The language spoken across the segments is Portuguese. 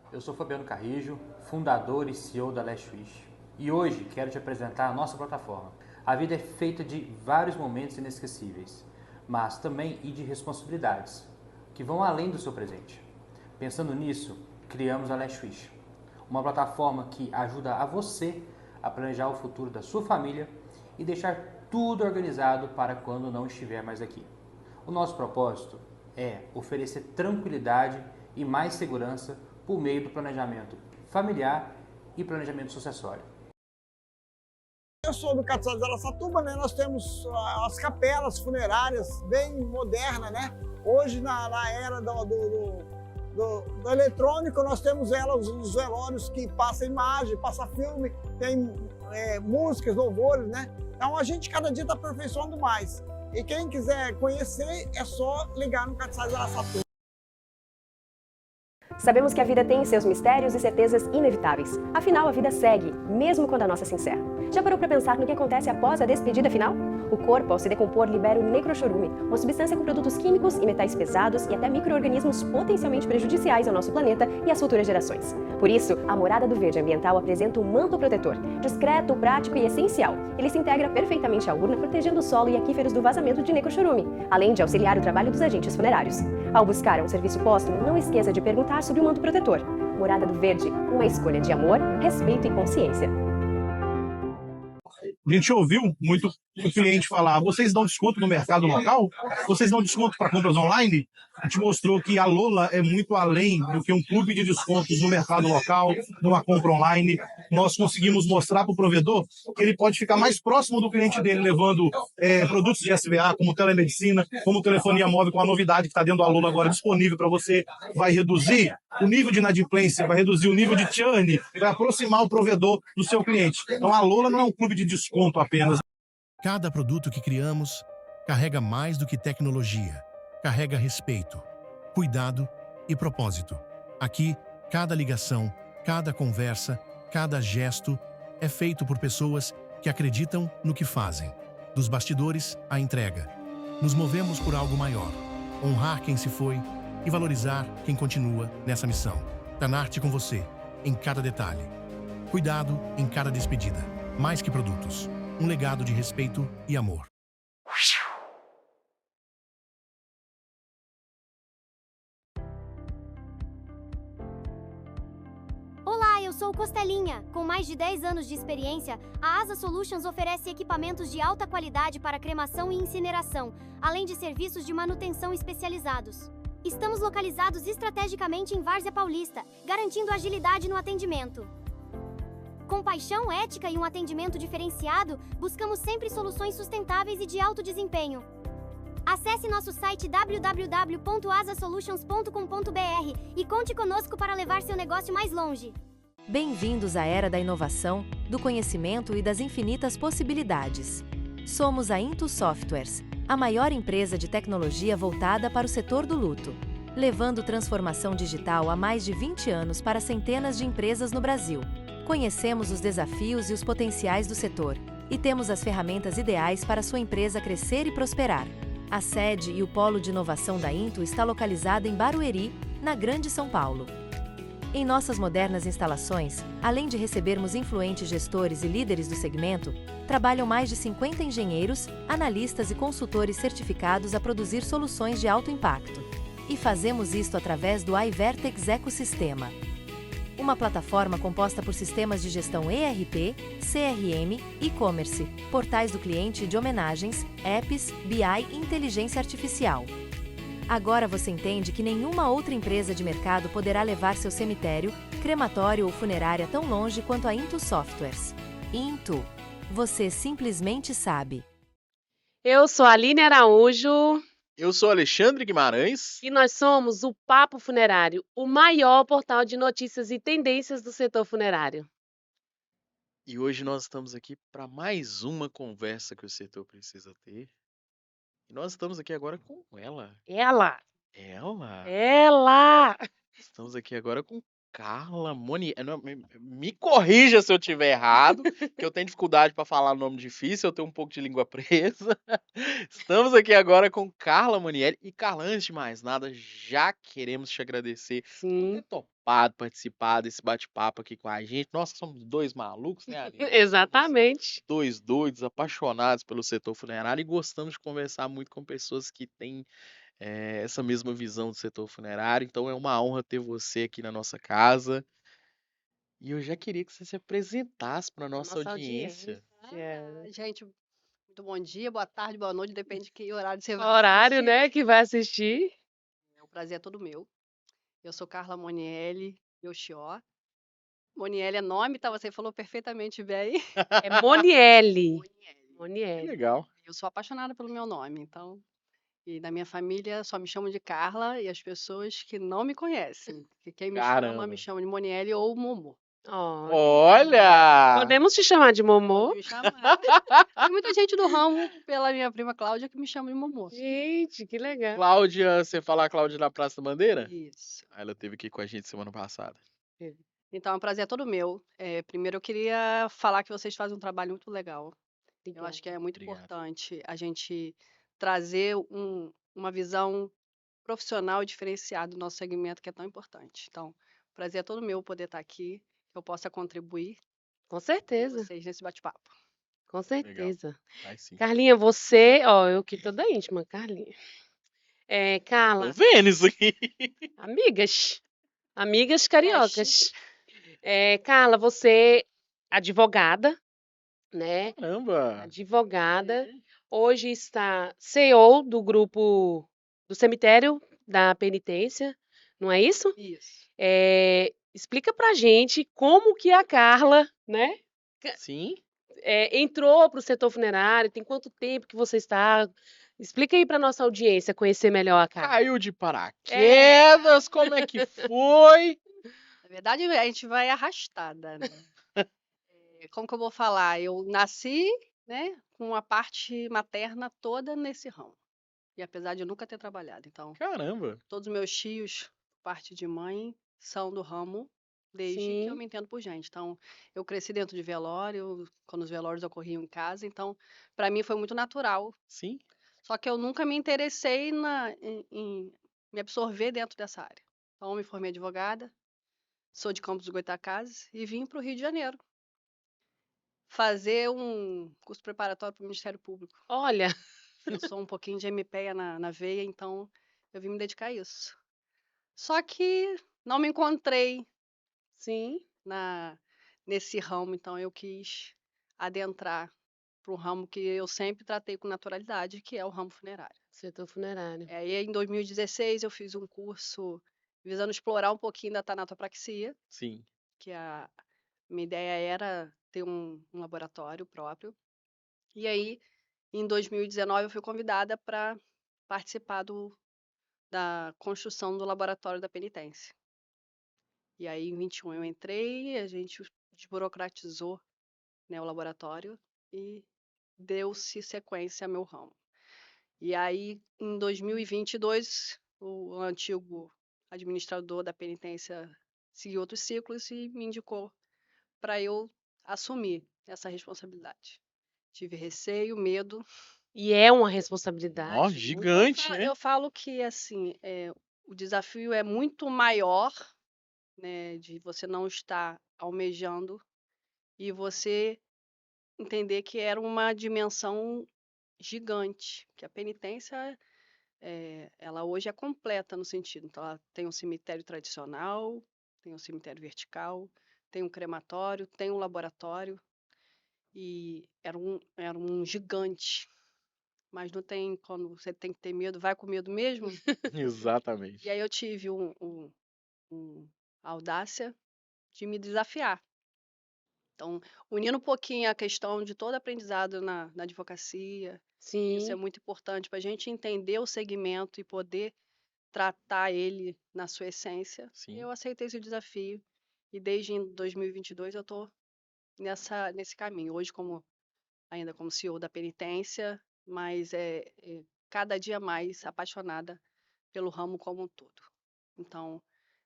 Eu sou Fabiano Carrijo, fundador e CEO da Last Wish. E hoje quero te apresentar a nossa plataforma. A vida é feita de vários momentos inesquecíveis, mas também e de responsabilidades, que vão além do seu presente. Pensando nisso, criamos a Last Wish, uma plataforma que ajuda a você a planejar o futuro da sua família e deixar tudo organizado para quando não estiver mais aqui. O nosso propósito é oferecer tranquilidade e mais segurança por meio do planejamento familiar e planejamento sucessório. Eu sou do Catiçal de Araçatuba, né? Nós temos as capelas funerárias bem modernas, né? Hoje, na era do eletrônico, nós temos os velórios que passam imagem, passa filme, tem músicas, louvores, né? Então a gente cada dia está aperfeiçoando mais. E quem quiser conhecer, é só ligar no Catiçal de Araçatuba. Sabemos que a vida tem seus mistérios e certezas inevitáveis. Afinal, a vida segue, mesmo quando a nossa se encerra. Já parou para pensar no que acontece após a despedida final? O corpo, ao se decompor, libera o necrochorume, uma substância com produtos químicos e metais pesados e até micro-organismos potencialmente prejudiciais ao nosso planeta e às futuras gerações. Por isso, a Morada do Verde Ambiental apresenta um manto protetor, discreto, prático e essencial. Ele se integra perfeitamente à urna, protegendo o solo e aquíferos do vazamento de necrochorume, além de auxiliar o trabalho dos agentes funerários. Ao buscar um serviço póstumo, não esqueça de perguntar sobre o manto protetor. Morada do Verde, uma escolha de amor, respeito e consciência. A gente ouviu muito o cliente falar: vocês dão desconto no mercado local? Vocês dão desconto para compras online? A gente mostrou que a Lola é muito além do que um clube de descontos no mercado local, numa compra online. Nós conseguimos mostrar para o provedor que ele pode ficar mais próximo do cliente dele, levando produtos de SVA, como telemedicina, como telefonia móvel, com a novidade que está dentro da Lola agora disponível para você. Vai reduzir o nível de inadimplência, vai reduzir o nível de churn, vai aproximar o provedor do seu cliente. Então a Lola não é um clube de desconto apenas. Cada produto que criamos carrega mais do que tecnologia. Carrega respeito, cuidado e propósito. Aqui, cada ligação, cada conversa, cada gesto é feito por pessoas que acreditam no que fazem. Dos bastidores à entrega. Nos movemos por algo maior. Honrar quem se foi e valorizar quem continua nessa missão. Tanarte com você, em cada detalhe. Cuidado em cada despedida. Mais que produtos. Um legado de respeito e amor. Olá, eu sou o Costelinha. Com mais de 10 anos de experiência, a Asa Solutions oferece equipamentos de alta qualidade para cremação e incineração, além de serviços de manutenção especializados. Estamos localizados estrategicamente em Várzea Paulista, garantindo agilidade no atendimento. Com paixão, ética e um atendimento diferenciado, buscamos sempre soluções sustentáveis e de alto desempenho. Acesse nosso site www.asasolutions.com.br e conte conosco para levar seu negócio mais longe. Bem-vindos à era da inovação, do conhecimento e das infinitas possibilidades. Somos a Into Softwares, a maior empresa de tecnologia voltada para o setor do luto, levando transformação digital há mais de 20 anos para centenas de empresas no Brasil. Conhecemos os desafios e os potenciais do setor e temos as ferramentas ideais para sua empresa crescer e prosperar. A sede e o polo de inovação da Into está localizado em Barueri, na Grande São Paulo. Em nossas modernas instalações, além de recebermos influentes gestores e líderes do segmento, trabalham mais de 50 engenheiros, analistas e consultores certificados a produzir soluções de alto impacto. E fazemos isto através do iVertex Ecosistema, uma plataforma composta por sistemas de gestão ERP, CRM, e-commerce, portais do cliente de homenagens, apps, BI e inteligência artificial. Agora você entende que nenhuma outra empresa de mercado poderá levar seu cemitério, crematório ou funerária tão longe quanto a Into Softwares. Into. Você simplesmente sabe. Eu sou a Aline Araújo. Eu sou Alexandre Guimarães. E nós somos o Papo Funerário, o maior portal de notícias e tendências do setor funerário. E hoje nós estamos aqui para mais uma conversa que o setor precisa ter. E nós estamos aqui agora com ela. Ela! Ela! Ela! Estamos aqui agora com Carla Monielli. Não, me corrija se eu tiver errado, que eu tenho dificuldade para falar nome difícil, eu tenho um pouco de língua presa. Estamos aqui agora com Carla Monielli. E, Carla, antes de mais nada, já queremos te agradecer por Sim, ter topado participar desse bate-papo aqui com a gente. Nossa, somos dois malucos, né, Aline? Somos exatamente. dois doidos, apaixonados pelo setor funerário e gostamos de conversar muito com pessoas que têm essa mesma visão do setor funerário. Então é uma honra ter você aqui na nossa casa. E eu já queria que você se apresentasse para a A nossa nossa audiência. audiência. Gente, muito bom dia, boa tarde, boa noite, depende de que horário você O vai horário, assistir. né, que vai assistir. O prazer é todo meu. Eu sou Carla Monielli Yoshio. Monielli é nome, tá? Você falou perfeitamente bem. É Monielli. Monielli. Que Monielli. legal. Eu sou apaixonada pelo meu nome, então. E na minha família só me chamam de Carla e as pessoas que não me conhecem. Que quem me Caramba. chama de Monielli ou Momo. Olha! Podemos te chamar de Momô? Pode me chamar. Tem muita gente do ramo, pela minha prima Cláudia, que me chama de Momo. Gente, que legal. Cláudia, você fala a Cláudia da Praça da Bandeira? Isso. Ela esteve aqui com a gente semana passada. Então, é um prazer todo meu. Primeiro, eu queria falar que vocês fazem um trabalho muito legal. Eu acho que é muito Obrigado. importante a gente trazer uma visão profissional e diferenciada do nosso segmento, que é tão importante. Então, o prazer é todo meu poder estar aqui, que eu possa contribuir Com com certeza, vocês nesse bate-papo. com certeza. Vai sim. Carlinha, você, ó, eu que toda íntima, Carlinha. Tô Carla, vendo isso aqui. amigas cariocas. Carla, você advogada, né? Caramba. Advogada. Hoje está CEO do grupo do cemitério da penitência, não é isso? Isso. Explica pra gente como que a Carla, né, Sim. entrou para o setor funerário, tem quanto tempo que você está? Explica aí pra nossa audiência conhecer melhor a Carla. Caiu de paraquedas, como é que foi? Na verdade, a gente vai arrastada, né? Como que eu vou falar? Eu nasci, né, com a parte materna toda nesse ramo. E apesar de eu nunca ter trabalhado. Então, Caramba. todos os meus tios, parte de mãe, são do ramo desde que eu Sim. me entendo por gente. Então, eu cresci dentro de velório, quando os velórios ocorriam em casa. Então, para mim foi muito natural. Sim. Só que eu nunca me interessei em me absorver dentro dessa área. Então, eu me formei advogada, sou de Campos do Goytacazes e vim para o Rio de Janeiro fazer um curso preparatório para o Ministério Público. Olha, Eu sou um pouquinho de MPEA na veia, então eu vim me dedicar a isso. Só que não me encontrei sim, nesse ramo, então eu quis adentrar para um ramo que eu sempre tratei com naturalidade, que é o ramo funerário. setor funerário. E aí, em 2016, eu fiz um curso visando explorar um pouquinho da tanatopraxia, Sim. que a minha ideia era ter um laboratório próprio. E aí, em 2019, eu fui convidada para participar da construção do laboratório da penitência. E aí, em 21, eu entrei, a gente desburocratizou, né, o laboratório e deu-se sequência ao meu ramo. E aí, em 2022, o antigo administrador da penitência seguiu outros ciclos e me indicou para eu assumir essa responsabilidade. Tive receio, medo. E é uma responsabilidade. Ó, gigante, né? Eu falo que assim, o desafio é muito maior, né, de você não estar almejando e você entender que era uma dimensão gigante, que a penitência ela hoje é completa no sentido. Então, ela tem um cemitério tradicional, tem um cemitério vertical, tem um crematório, tem um laboratório e era um gigante. Mas não tem, quando você tem que ter medo, vai com medo mesmo. E Exatamente. aí eu tive a audácia de me desafiar. Então, unindo um pouquinho a questão de todo aprendizado na advocacia, isso é Sim, muito importante para a gente entender o segmento e poder tratar ele na sua essência. Sim. Eu aceitei esse desafio e desde 2022 eu estou nesse caminho. Hoje ainda como CEO da penitência, mas cada dia mais apaixonada pelo ramo como um todo. Então,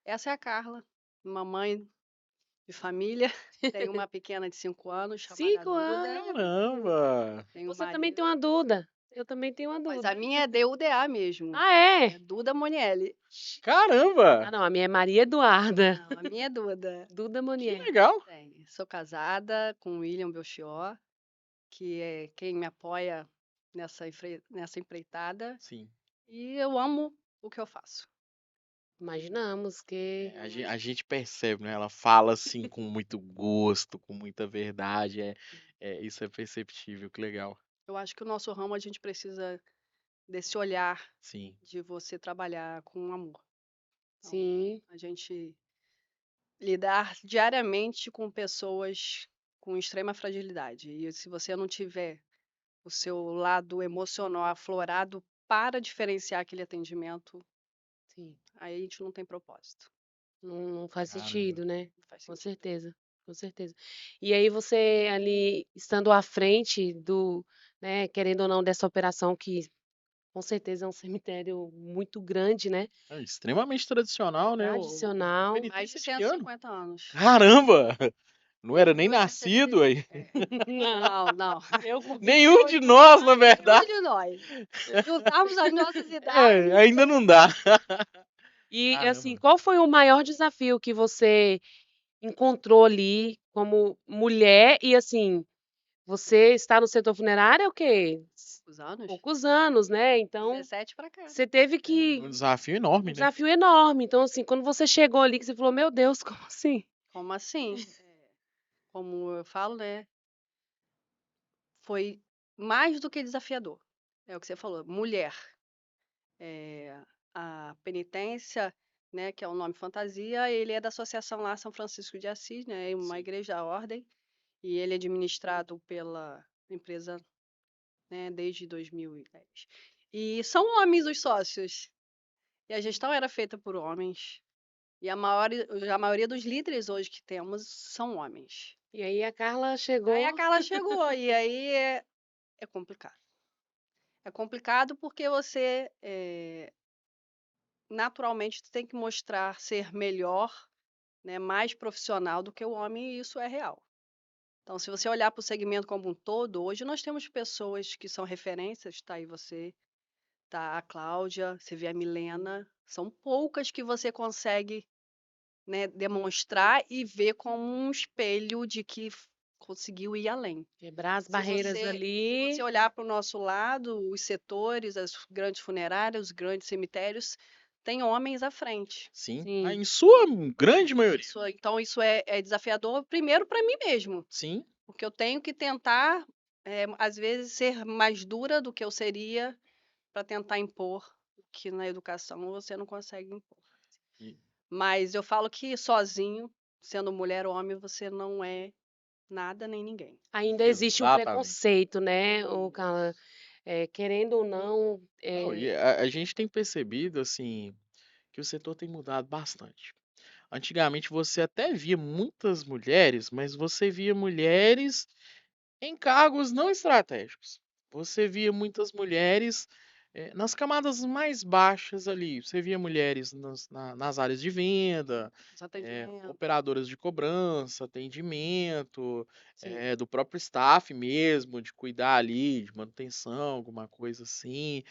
essa é a Carla. uma mãe de família, tenho uma pequena de 5 anos chamada 5 Duda. anos. Caramba! Tenho um Você também marido. tem uma Duda. Eu também tenho uma Mas Duda. a minha é DUDA mesmo. Ah, é? É Duda Monielli. Ah, Caramba! não, a minha é Maria Eduarda. Não, a minha é Duda. Duda Que Monier. legal! Sou casada com o William Belchior, que é quem me apoia nessa empreitada. Sim. E eu amo o que eu faço. Imaginamos que... A gente percebe, né? Ela fala assim com muito gosto, com muita verdade. Isso é perceptível, que legal. Eu acho que o nosso ramo a gente precisa desse olhar Sim. de você trabalhar com amor. Então, Sim. a gente lidar diariamente com pessoas com extrema fragilidade. E se você não tiver o seu lado emocional aflorado para diferenciar aquele atendimento, Sim. aí a gente não tem propósito. Não faz Caramba. sentido, né? Não faz Com sentido. certeza, com certeza. E aí você ali, estando à frente né, querendo ou não, dessa operação que com certeza é um cemitério muito grande, né? É extremamente tradicional, né? Tradicional. Mais de Penitência de que ano? 150 anos. Caramba! Não era nem 1970. nascido aí. Não, Não. eu com Nenhum de 28 nós, na Nenhum verdade. de nós. Se juntarmos as nossas idades. Ainda não dá. E assim, Caramba. qual foi o maior desafio que você encontrou ali como mulher? E assim, você está no setor funerário há o quê? Os anos? Poucos anos, né? Então, 17 para cá. você teve que... Um desafio enorme, Um né? desafio enorme. Então, assim, quando você chegou ali, que você falou, meu Deus, como assim? Como assim? Como eu falo, né? Foi mais do que desafiador. É o que você falou, mulher. A penitência, né, que é o nome fantasia, ele é da Associação lá São Francisco de Assis, né, uma igreja da ordem, e ele é administrado pela empresa, né, desde 2010. E são homens os sócios. E a gestão era feita por homens. E a maioria dos líderes hoje que temos são homens. E aí a Carla chegou... Aí a Carla chegou, e aí é complicado. É complicado porque você, naturalmente, tem que mostrar ser melhor, né, mais profissional do que o homem, e isso é real. Então, se você olhar para o segmento como um todo, hoje nós temos pessoas que são referências, tá aí você, tá a Cláudia, você vê a Milena, são poucas que você consegue, né, demonstrar e ver como um espelho de que conseguiu ir além. Quebrar as Se barreiras você, ali. se você olhar para o nosso lado, os setores, as grandes funerárias, os grandes cemitérios, tem homens à frente. Sim. Sim. Em sua grande maioria. Então, isso é desafiador, primeiro para mim mesmo, Sim. porque eu tenho que tentar, às vezes, ser mais dura do que eu seria para tentar impor o que na educação você não consegue impor. E- Mas eu falo que sozinho, sendo mulher ou homem, você não é nada nem ninguém. Ainda existe um Exatamente. preconceito, né, ô Carla? Querendo ou não, Não, e a gente tem percebido, assim, que o setor tem mudado bastante. Antigamente você até via muitas mulheres, mas você via mulheres em cargos não estratégicos. Você via muitas mulheres nas camadas mais baixas ali. Você via mulheres nas áreas de venda, Os atendimentos. operadoras de cobrança, atendimento, Sim. do próprio staff mesmo, de cuidar ali, de manutenção, alguma coisa assim.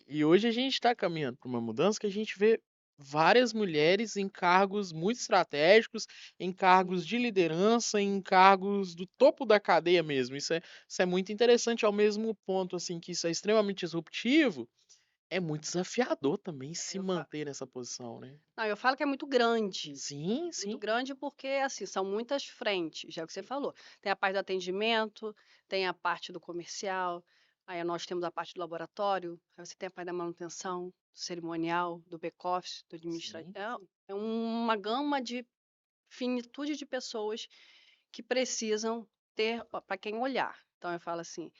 E hoje a gente está caminhando para uma mudança que a gente vê várias mulheres em cargos muito estratégicos, em cargos de liderança, em cargos do topo da cadeia mesmo. Isso é muito interessante, ao mesmo ponto assim que isso é extremamente disruptivo, é muito desafiador também se manter nessa posição, né? Não, eu falo que é muito grande. Sim, sim. Muito grande porque, assim, são muitas frentes, já é o que você falou. Tem a parte do atendimento, tem a parte do comercial, aí nós temos a parte do laboratório, aí você tem a parte da manutenção, do cerimonial, do back-office, do administrativo. É uma gama de finitude de pessoas que precisam ter para quem olhar. Então, eu falo assim,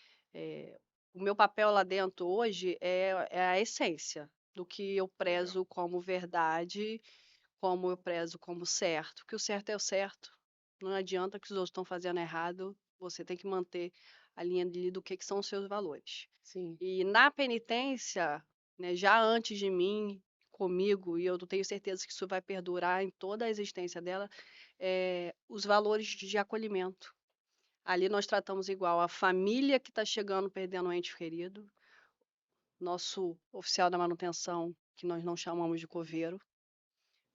o meu papel lá dentro hoje é a essência do que eu prezo como verdade, como eu prezo como certo, que o certo é o certo. Não adianta que os outros estão fazendo errado, você tem que manter a linha ali do que são os seus valores. Sim. E na penitência, né, já antes de mim, comigo, e eu tenho certeza que isso vai perdurar em toda a existência dela, os valores de acolhimento. Ali nós tratamos igual a família que está chegando perdendo um ente querido, nosso oficial da manutenção, que nós não chamamos de coveiro,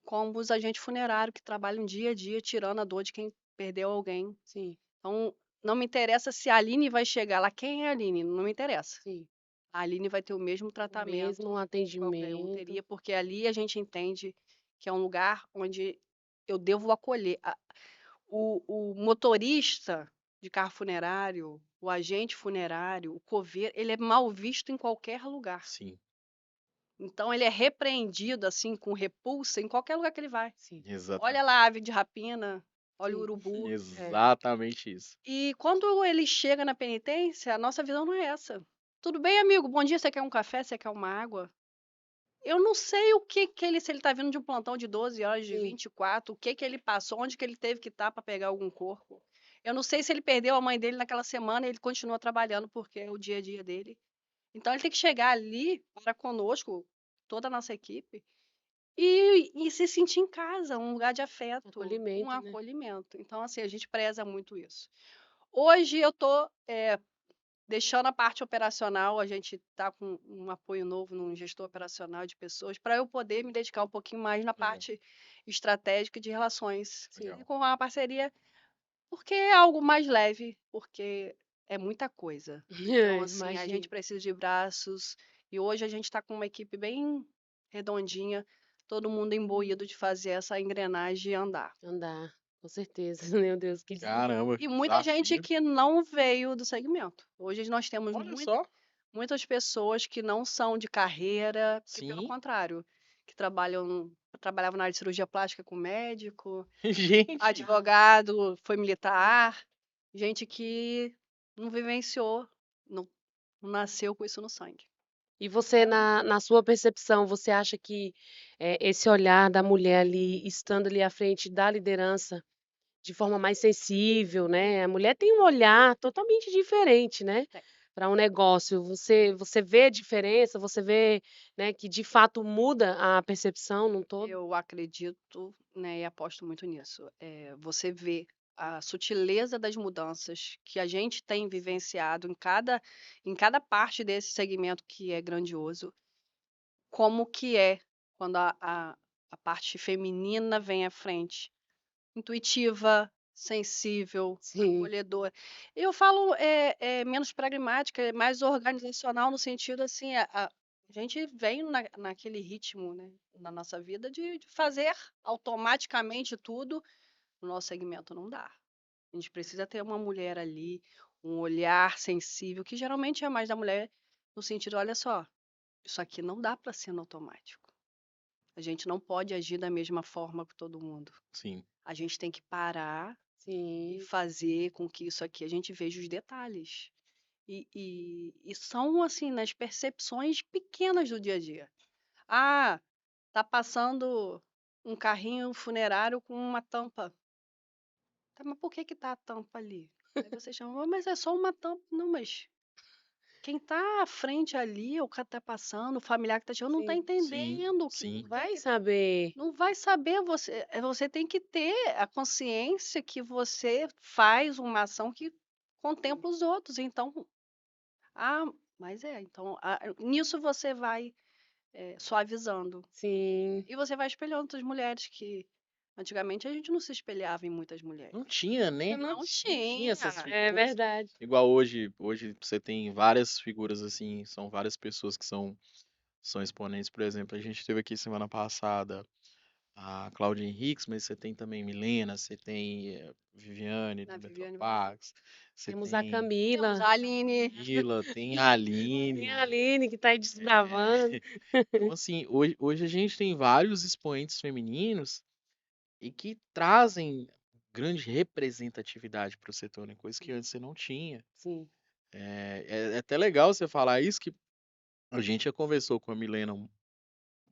como os agentes funerários que trabalham dia a dia tirando a dor de quem perdeu alguém. Sim, Então, não me interessa se a Aline vai chegar lá. Quem é a Aline? Não me interessa. sim. A Aline vai ter o mesmo O tratamento mesmo que qualquer um atendimento. teria, porque ali a gente entende que é um lugar onde eu devo acolher. O motorista de carro funerário, o agente funerário, o coveiro, ele é mal visto em qualquer lugar. Sim, Então, ele é repreendido, assim, com repulsa em qualquer lugar que ele vai. Sim, exatamente. Olha lá a ave de rapina, olha o sim. urubu. Exatamente isso. E quando ele chega na penitência, a nossa visão não é essa. Tudo bem, amigo? Bom dia, você quer um café? Você quer uma água? Eu não sei o que ele, se ele tá vindo de um plantão de 12 horas, de Sim. 24, o que ele passou, onde que ele teve que estar para pegar algum corpo. Eu não sei se ele perdeu a mãe dele naquela semana e ele continua trabalhando porque é o dia a dia dele. Então ele tem que chegar ali para conosco, toda a nossa equipe, e se sentir em casa, um lugar de afeto, Acolhimento, um né? acolhimento. Então, assim, a gente preza muito isso. Hoje eu estou deixando a parte operacional, a gente está com um apoio novo num gestor operacional de pessoas, para eu poder me dedicar um pouquinho mais na Legal. parte estratégica de relações. Legal. E com uma parceria, porque é algo mais leve, porque é muita coisa. Então, assim, a Imagino. gente precisa de braços, e hoje a gente está com uma equipe bem redondinha, todo mundo imbuído de fazer essa engrenagem andar. Andar, com certeza. Meu Deus, que Caramba, E muita gente desafio. que não veio do segmento. Hoje nós temos Olha só. muitas pessoas que não são de carreira, e pelo Sim. contrário, que trabalhavam na área de cirurgia plástica com médico, Gente, advogado, foi militar, gente que não vivenciou, não nasceu com isso no sangue. E você, na sua percepção, você acha que esse olhar da mulher ali, estando ali à frente da liderança, de forma mais sensível, né? A mulher tem um olhar totalmente diferente, né? Tem. Para um negócio. Você vê a diferença, você vê, né, que de fato muda a percepção num todo? Eu acredito, né, e aposto muito nisso. Você vê a sutileza das mudanças que a gente tem vivenciado em cada parte desse segmento que é grandioso, como que é quando a parte feminina vem à frente. Intuitiva, sensível, Sim, acolhedora. Eu falo menos pragmática, é mais organizacional no sentido assim, a gente vem naquele ritmo, né, na nossa vida de fazer automaticamente tudo, no nosso segmento não dá. A gente precisa ter uma mulher ali, um olhar sensível, que geralmente é mais da mulher, no sentido, olha só, isso aqui não dá para ser no automático. A gente não pode agir da mesma forma que todo mundo. sim. A gente tem que parar e sim. fazer com que isso aqui a gente veja os detalhes. E são, assim, nas percepções pequenas do dia a dia. Ah, tá passando um carrinho funerário com uma tampa. Tá, mas por que que tá a tampa ali? Aí você chama, "Ah, mas é só uma tampa." Não, mas quem tá à frente ali, o cara tá passando, o familiar que tá chegando, não tá Sim. entendendo o que, Sim. por que Vai que saber. não vai saber, você tem que ter a consciência que você faz uma ação que contempla os outros. Então, então, nisso você vai suavizando. Sim. E você vai espelhando outras mulheres que antigamente a gente não se espelhava em muitas mulheres. Não tinha, né? Não Não tinha essas tinha. É figuras. verdade. Igual hoje você tem várias figuras assim, são várias pessoas que são exponentes. Por exemplo, a gente teve aqui semana passada a Cláudia Henriques, mas você tem também Milena, você tem Viviane Na do Viviane, Metropax, você Temos a tem temos Camila, a Aline. Camila, tem a tem a Aline. Aline que tá aí desbravando. Então, assim, hoje a gente tem vários expoentes femininos e que trazem grande representatividade para o setor, né? Coisa que antes você não tinha. Sim, É até legal você falar isso, que a gente já conversou com a Milena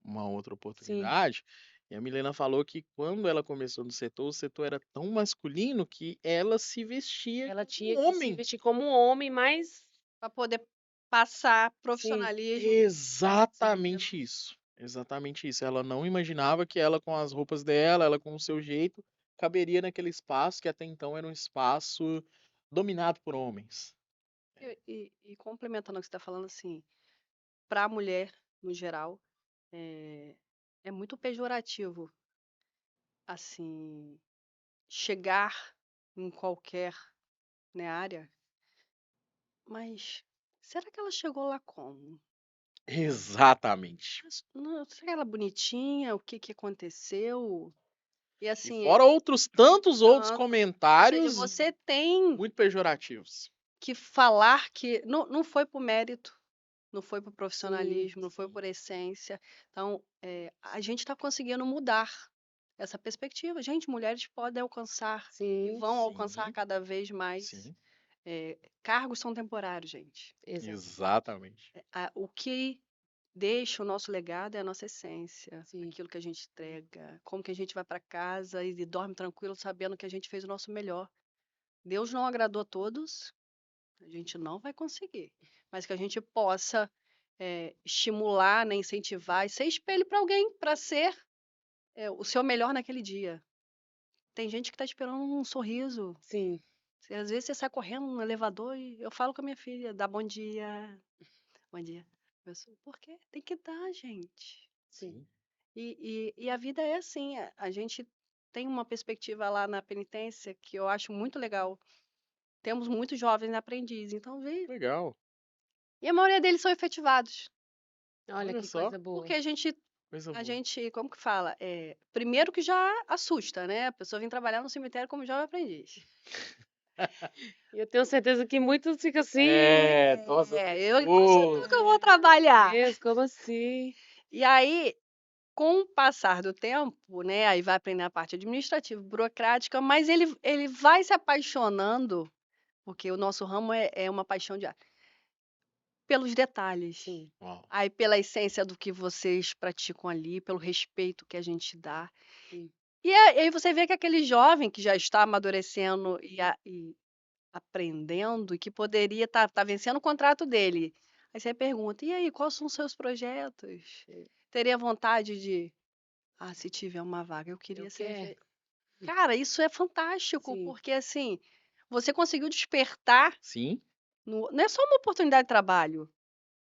uma outra sim. oportunidade, e a Milena falou que quando ela começou no setor, o setor era tão masculino que ela se vestia Ela como tinha um que se homem. vestir como um homem, mas Para poder passar sim, profissionalismo. Exatamente isso. Exatamente isso. Ela não imaginava que ela, com as roupas dela, ela com o seu jeito, caberia naquele espaço que até então era um espaço dominado por homens. E complementando o que você está falando, assim, para a mulher, no geral, é, é muito pejorativo, assim, chegar em qualquer, né, área, mas será que ela chegou lá como? Exatamente. Será que ela é bonitinha? O que que aconteceu? E E assim, fora outros tantos outros ou seja, comentários você tem muito pejorativos. que falar que não foi por mérito, não foi por Sim, profissionalismo, não foi sim. por essência. Então, a gente está conseguindo mudar essa perspectiva. Gente, mulheres podem alcançar e Sim, vão alcançar Sim, cada vez mais. sim, Cargos são temporários, gente. exatamente. exatamente. O que deixa o nosso legado é a nossa essência, Sim. aquilo que a gente entrega, como que a gente vai para casa e dorme tranquilo sabendo que a gente fez o nosso melhor. Deus não agradou a todos, a gente não vai conseguir, mas que a gente possa estimular, né, incentivar e ser espelho para alguém, para ser o seu melhor naquele dia. Tem gente que está esperando um sorriso. Sim, Às vezes você sai correndo no elevador e eu falo com a minha filha, dá bom dia, bom dia. Por quê? Tem que dar, gente. sim. Sim. E a vida é assim, a gente tem uma perspectiva lá na penitência que eu acho muito legal. Temos muitos jovens aprendizes, então vê. Legal. E a maioria deles são efetivados. Olha Olha que só, coisa boa. Porque coisa a boa. gente, como que fala? Primeiro que já assusta, né? A pessoa vem trabalhar no cemitério como jovem aprendiz. E eu tenho certeza que muitos ficam assim, Nossa, Onde eu tô que eu vou trabalhar? Deus, como assim? E aí, com o passar do tempo, né? Aí vai aprender a parte administrativa, burocrática, mas ele vai se apaixonando, porque o nosso ramo é uma paixão de arte, pelos detalhes. Sim. Uau. Aí pela essência do que vocês praticam ali, pelo respeito que a gente dá. Sim. E aí você vê que aquele jovem que já está amadurecendo e aprendendo e que poderia estar vencendo o contrato dele. Aí você pergunta, e aí, quais são os seus projetos? Teria vontade de, se tiver uma vaga, eu queria Eu ser... quero. Cara, isso é fantástico, Sim. porque assim, você conseguiu despertar, Sim, não é só uma oportunidade de trabalho,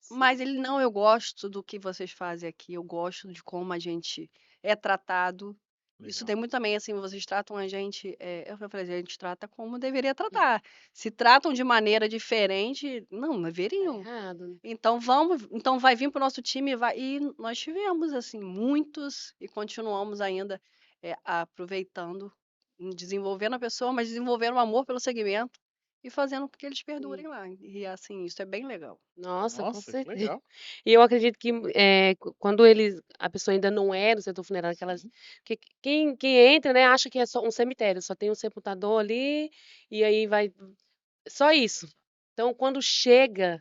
Sim. mas não, eu gosto do que vocês fazem aqui, eu gosto de como a gente é tratado. Isso legal. tem muito também, assim, vocês tratam a gente, eu falei, a gente trata como deveria tratar. Se tratam de maneira diferente, não Tá deveriam. errado, né? Então vai vir para o nosso time, e nós tivemos, assim, muitos e continuamos ainda aproveitando, desenvolvendo a pessoa, mas desenvolvendo o amor pelo segmento e fazendo com que eles perdurem lá. E assim, isso é bem legal. Nossa, com Nossa, que certeza. legal. E eu acredito que quando a pessoa ainda não é do setor funerário, aquelas, Sim. que quem entra, né, acha que é só um cemitério, só tem um sepultador ali, e aí vai. Só isso. Então, quando chega,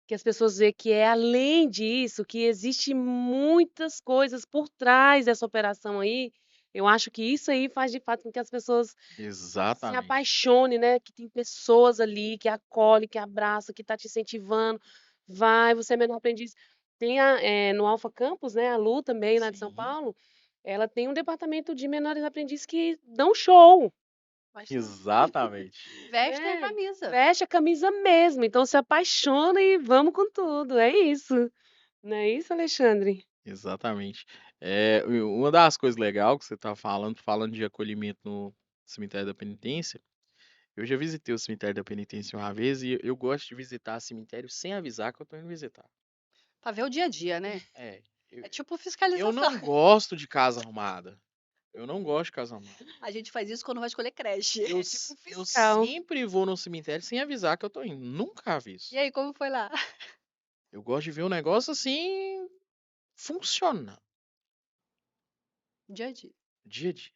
que as pessoas veem que é além disso, que existe muitas coisas por trás dessa operação aí, eu acho que isso aí faz de fato com que as pessoas se Exatamente. apaixonem, né? Que tem pessoas ali que acolhe, que abraça, que tá te incentivando. Vai, você é menor aprendiz. Tem no Alfa Campus, né? A Lu também, lá de São Sim, Paulo, ela tem um departamento de menores aprendizes que dão show. Mas exatamente. vestem a É, camisa. veste a camisa mesmo, então se apaixona e vamos com tudo. É isso. Não é isso, Alexandre? Exatamente. Uma das coisas legais que você tá falando de acolhimento no cemitério da penitência, eu já visitei o cemitério da penitência uma vez e eu gosto de visitar cemitério sem avisar que eu tô indo visitar. Pra ver o dia a dia, né? É, É tipo eu fiscalização. não gosto de casa arrumada. Eu não gosto de casa arrumada. A gente faz isso quando vai escolher creche. Eu, tipo eu fiscal. sempre vou no cemitério sem avisar que eu tô indo. Nunca aviso. E aí, como foi lá? Eu gosto de ver o negócio assim funcionando, Dia a dia. dia a dia.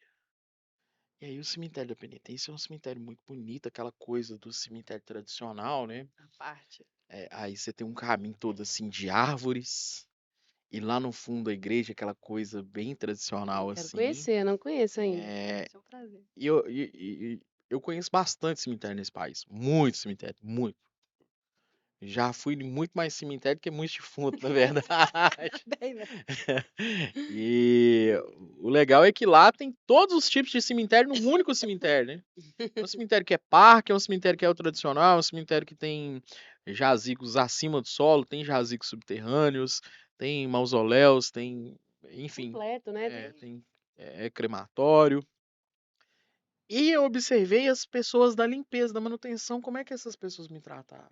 E aí o cemitério da penitência é um cemitério muito bonito, aquela coisa do cemitério tradicional, né? A parte. Aí você tem um caminho todo assim de árvores. E lá no fundo a igreja, aquela coisa bem tradicional Quero assim. conhecer, não conheço ainda. É, Vai ser um prazer. e eu conheço bastante cemitério nesse país. Muito cemitério, muito. Já fui em muito mais cemitério do que muitos defuntos, na verdade. Bem, né? E o legal é que lá tem todos os tipos de cemitério num único cemitério, né? É um cemitério que é parque, é um cemitério que é o tradicional, é um cemitério que tem jazigos acima do solo, tem jazigos subterrâneos, tem mausoléus, tem, enfim, Completo, né? é crematório. E eu observei as pessoas da limpeza, da manutenção, como é que essas pessoas me trataram.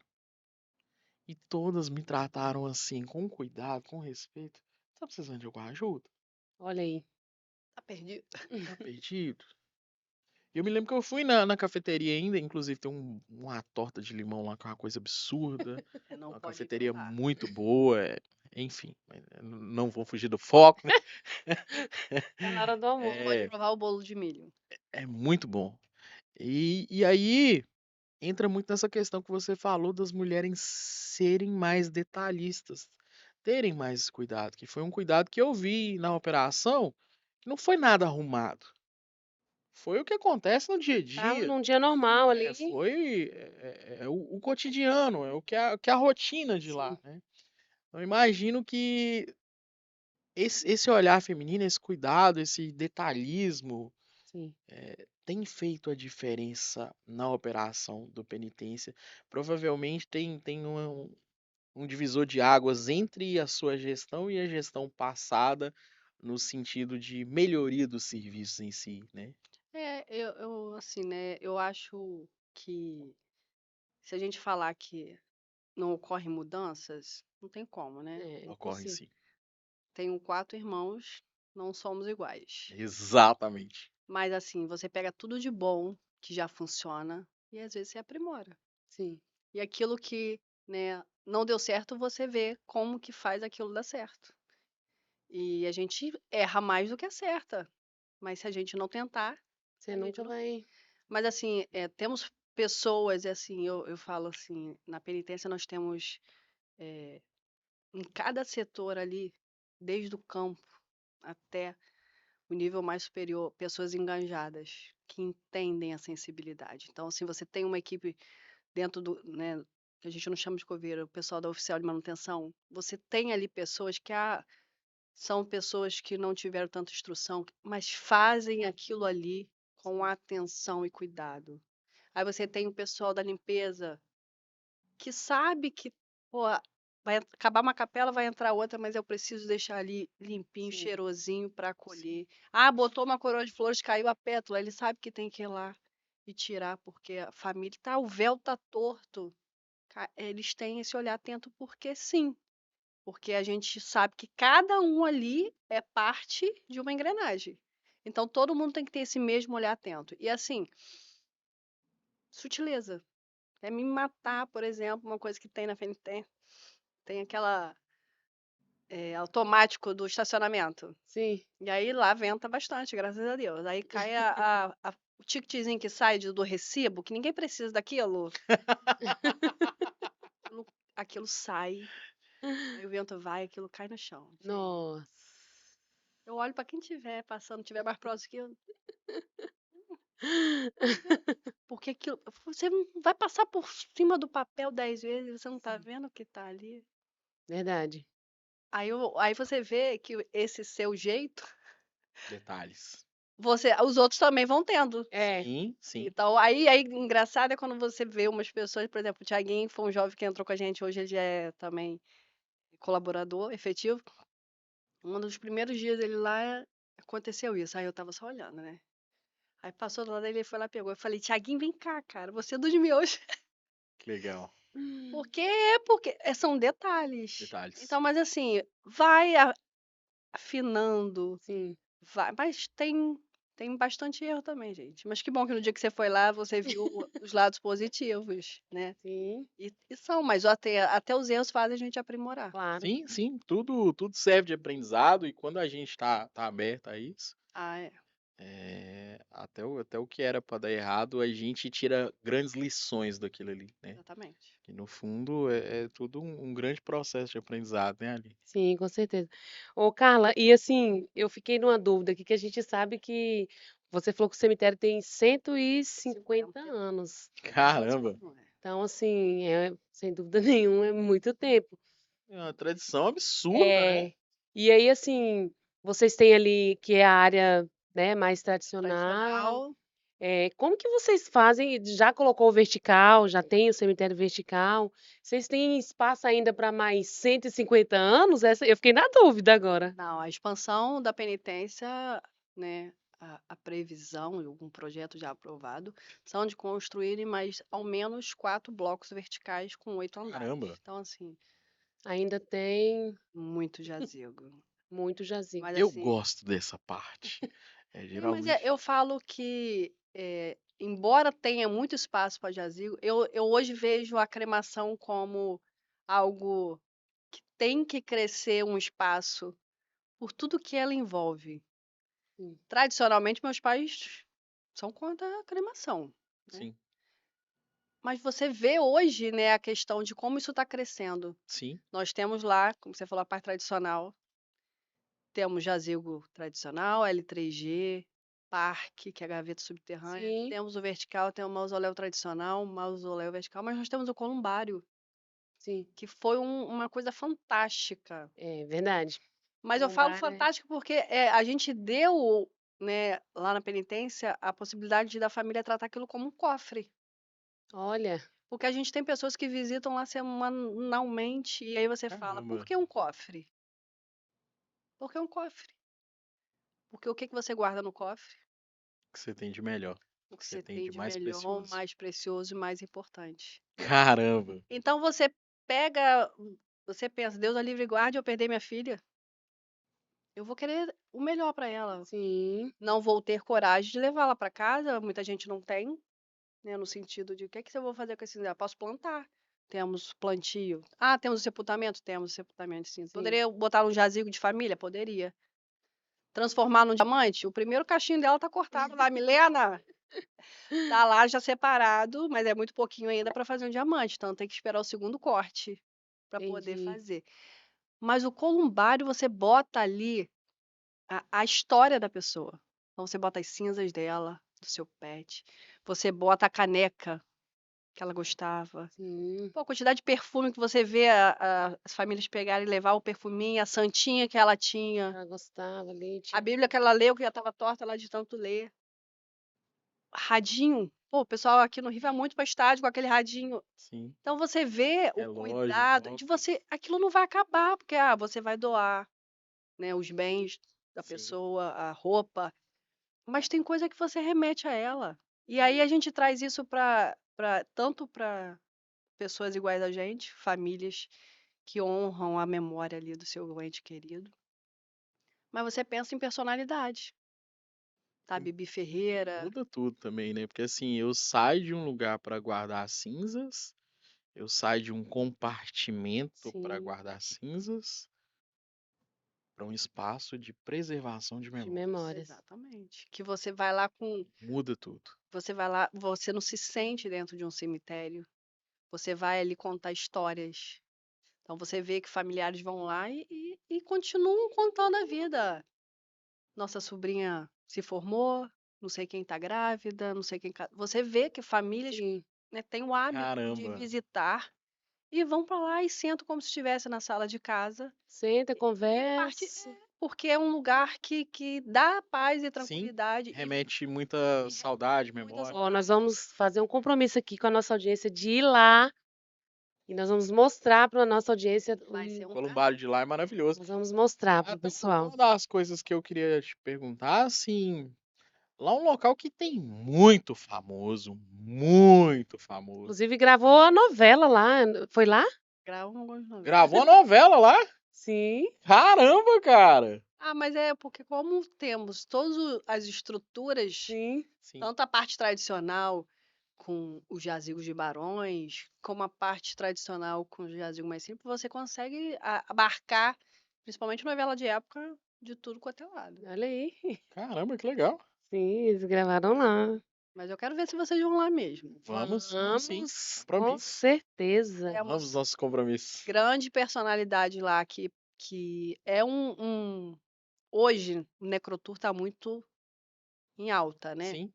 E todas me trataram assim, com cuidado, com respeito. Tá precisando de alguma ajuda? Olha aí. Tá perdido. Tá perdido? Eu me lembro que eu fui na cafeteria ainda, inclusive tem uma torta de limão lá que é uma coisa absurda. Não Uma pode cafeteria reclamar. muito boa, enfim, não vou fugir do foco, né? Tá na hora do almoço. Pode provar o bolo de milho. É muito bom. E aí entra muito nessa questão que você falou das mulheres serem mais detalhistas, terem mais cuidado, que foi um cuidado que eu vi na operação, que não foi nada arrumado. Foi o que acontece no dia a Tava dia. num dia normal ali. Foi o cotidiano, é o que é a rotina de lá, Sim. né? Eu imagino que esse olhar feminino, esse cuidado, esse detalhismo, Sim. tem feito a diferença na operação do penitência. Provavelmente tem um divisor de águas entre a sua gestão e a gestão passada, no sentido de melhoria dos serviços em si, né? Eu assim, né? Eu acho que se a gente falar que não ocorrem mudanças, não tem como, né? Ocorre impossível. sim. Tenho 4 irmãos, não somos iguais. Exatamente. Mas assim, você pega tudo de bom que já funciona e às vezes você aprimora. Sim. E aquilo que, né, não deu certo, você vê como que faz aquilo dar certo. E a gente erra mais do que acerta. Mas se a gente não tentar, Você a gente nunca não. vai. Mas assim, temos pessoas, e assim, eu falo assim, na penitência nós temos em cada setor ali, desde o campo até o nível mais superior, pessoas engajadas, que entendem a sensibilidade. Então, se você tem uma equipe dentro do, né, que a gente não chama de coveiro, o pessoal da oficial de manutenção, você tem ali pessoas que são pessoas que não tiveram tanta instrução, mas fazem aquilo ali com atenção e cuidado. Aí você tem o pessoal da limpeza que sabe que, pô, vai acabar uma capela, vai entrar outra, mas eu preciso deixar ali limpinho, Sim. cheirosinho para acolher. Ah, botou uma coroa de flores, caiu a pétala, ele sabe que tem que ir lá e tirar, porque a família tá, o véu tá torto. Eles têm esse olhar atento porque sim, porque a gente sabe que cada um ali é parte de uma engrenagem. Então todo mundo tem que ter esse mesmo olhar atento. E assim, sutileza. É me matar, por exemplo, uma coisa que tem na FNT. Tem aquela automático do estacionamento. Sim. E aí lá venta bastante, graças a Deus. Aí cai o ticketzinho que sai do recibo, que ninguém precisa daquilo. Aquilo sai. Aí o vento vai, aquilo cai no chão. Gente, Nossa. eu olho para quem tiver passando, tiver mais próximo que eu. Porque aquilo, você não vai passar por cima do papel 10 vezes, você não tá vendo o que tá ali. Verdade. Aí você vê que esse seu jeito, Detalhes. os outros também vão tendo. Sim, sim. Então, aí engraçado é quando você vê umas pessoas, por exemplo, o Thiaguinho foi um jovem que entrou com a gente, hoje ele já é também colaborador efetivo. Um dos primeiros dias dele lá, aconteceu isso. Aí eu tava só olhando, né? Aí passou do lado dele, ele foi lá, pegou. Eu falei, Thiaguinho, vem cá, cara, você é dos meus. Que legal. Porque são detalhes. Detalhes. Então, mas assim, vai afinando, Sim. vai, mas tem bastante erro também, gente. Mas que bom que no dia que você foi lá, você viu os lados positivos, né? Sim. E são, mas até os erros fazem a gente aprimorar. Claro. Sim, sim. Tudo serve de aprendizado e quando a gente tá aberto a isso, até o que era para dar errado, a gente tira grandes lições daquilo ali, né? Exatamente. E no fundo é tudo um grande processo de aprendizado, né, Ali? Sim, com certeza. Ô, Carla, e assim, eu fiquei numa dúvida aqui, que a gente sabe que você falou que o cemitério tem 150 anos. Caramba! Então, assim, sem dúvida nenhuma, é muito tempo. É uma tradição absurda, né? É. E aí, assim, vocês têm ali que é a área, né, mais tradicional. Tradicional. Como que vocês fazem? Já colocou o vertical, já tem o cemitério vertical? Vocês têm espaço ainda para mais 150 anos? Eu fiquei na dúvida agora. Não, a expansão da penitência, né, a previsão e algum projeto já aprovado são de construírem mais ao menos 4 blocos verticais com 8 andares. Caramba. Então, assim, Ainda tem muito jazigo. muito jazigo. Mas Eu assim, gosto dessa parte. sim, mas Geralmente. eu falo que, embora tenha muito espaço para jazigo, eu hoje vejo a cremação como algo que tem que crescer um espaço por tudo que ela envolve. Sim. Tradicionalmente, meus pais são contra a cremação, né? Sim, Mas você vê hoje, né, a questão de como isso está crescendo. sim. Nós temos lá, como você falou, a parte tradicional, temos jazigo tradicional, L3G, parque, que é a gaveta subterrânea, Sim, temos o vertical, tem o mausoléu tradicional, o mausoléu vertical, mas nós temos o columbário, sim. que foi uma coisa fantástica. É verdade. Mas eu falo Columbário fantástico porque a gente deu, né, lá na penitência, a possibilidade da família tratar aquilo como um cofre. Olha, Porque a gente tem pessoas que visitam lá semanalmente, e aí você fala, por Caramba. que um cofre? Por que um cofre? Porque o que que você guarda no cofre? O que você tem de melhor? O O que que você você tem tem de de mais melhor, precioso? mais precioso e mais importante. Caramba. Então você pega, você pensa, Deus a livre e guarde eu perder minha filha. Eu vou querer o melhor para ela. sim, Não vou ter coragem de levá-la para casa, muita gente não tem, né, no sentido de o que eu vou fazer com esse lugar? Posso plantar. Temos plantio. Ah, temos o sepultamento? Temos o sepultamento, sim. sim. Poderia botar num jazigo de família? Poderia. Transformar num diamante? O primeiro cachinho dela tá cortado lá. Milena, tá lá já separado, mas é muito pouquinho ainda para fazer um diamante. Então tem que esperar o segundo corte para poder Entendi. fazer. Mas o columbário você bota ali a história da pessoa. Então você bota as cinzas dela, do seu pet. Você bota a caneca que ela gostava. Sim, Pô, a quantidade de perfume que você vê as famílias pegarem e levar o perfuminho, a santinha que ela tinha, ela gostava ali, a tinha Bíblia que ela leu, que já estava torta lá de tanto ler. Radinho. Pô, o pessoal aqui no Rio vai muito para estádio com aquele radinho. Sim. Então você vê o Relógio, cuidado de óculos. você. Aquilo não vai acabar, porque você vai doar, né, os bens da Sim. pessoa, a roupa. Mas tem coisa que você remete a ela. E aí a gente traz isso tanto para pessoas iguais a gente, famílias que honram a memória ali do seu ente querido. Mas você pensa em personalidade, tá? Bibi Ferreira. Muda tudo também, né? Porque assim, eu saio de um lugar para guardar cinzas, eu saio de um compartimento para sim, guardar cinzas para um espaço de preservação de de memória. memórias. Exatamente. Que você vai lá com. Muda tudo. Você vai lá, você não se sente dentro de um cemitério. Você vai ali contar histórias. Então você vê que familiares vão lá e continuam contando a vida. Nossa sobrinha se formou, não sei quem tá grávida, não sei quem. Você vê que famílias, Sim, né, têm o hábito de Caramba. visitar e vão para lá e sentam como se estivesse na sala de casa. senta, Parte, conversa. porque é um lugar que dá paz e Sim, tranquilidade remete muita e saudade, muita memória. Ó, nós vamos fazer um compromisso aqui com a nossa audiência de ir lá e nós vamos mostrar para a nossa audiência, vai ser O um columbário de lá é maravilhoso. nós vamos mostrar para o Até pessoal. uma das coisas que eu queria te perguntar, assim, lá é um local que tem muito famoso, muito famoso. Inclusive gravou a novela lá, foi lá? grava algumas novelas. Gravou a novela lá? Sim, Caramba, cara! Ah, mas é porque como temos todas as estruturas, sim, Sim, tanto a parte tradicional com os jazigos de barões, como a parte tradicional com o jazigo mais simples, você consegue abarcar, principalmente novela de época, de tudo quanto é lado. olha aí. caramba, que legal. Sim, eles gravaram lá. Mas eu quero ver se vocês vão lá mesmo. Vamos sim. Vamos, com Compromisso. certeza. Temos Honramos nossos compromissos. grande personalidade lá que é hoje o Necrotour está muito em alta, né? Sim,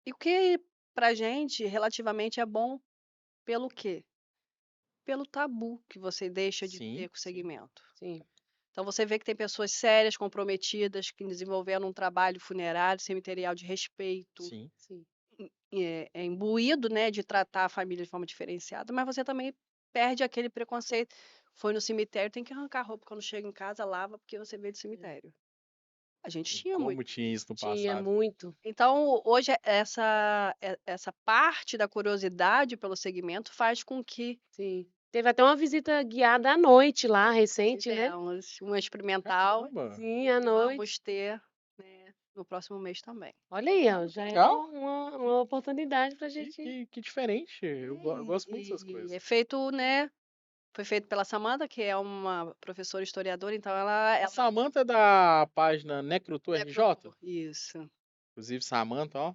E o que pra gente relativamente é bom, Pelo quê? Pelo tabu que você deixa de Sim, ter com o sim. segmento. Sim. Então você vê que tem pessoas sérias, comprometidas, que desenvolveram um trabalho funerário, cemiterial de respeito, Sim. Sim. imbuído, né, de tratar a família de forma diferenciada, mas você também perde aquele preconceito. Foi no cemitério, tem que arrancar a roupa quando chega em casa, lava, porque você veio do cemitério. A gente E tinha muito. como tinha isso no Tinha passado? muito. Então, hoje, essa parte da curiosidade pelo segmento faz com que Sim. Teve até uma visita guiada à noite lá, recente, né? tivemos uma experimental Caramba! Sim, à e noite. vamos ter, né, no próximo mês também. Olha aí, ó, Ah, que já é legal! uma oportunidade pra Que, gente. que diferente! Eu gosto muito dessas E coisas. é feito, né? Foi feito pela Samanta, que é uma professora historiadora, então A ela Samanta é da página Necrotur RJ. Isso. Inclusive, Samanta, ó.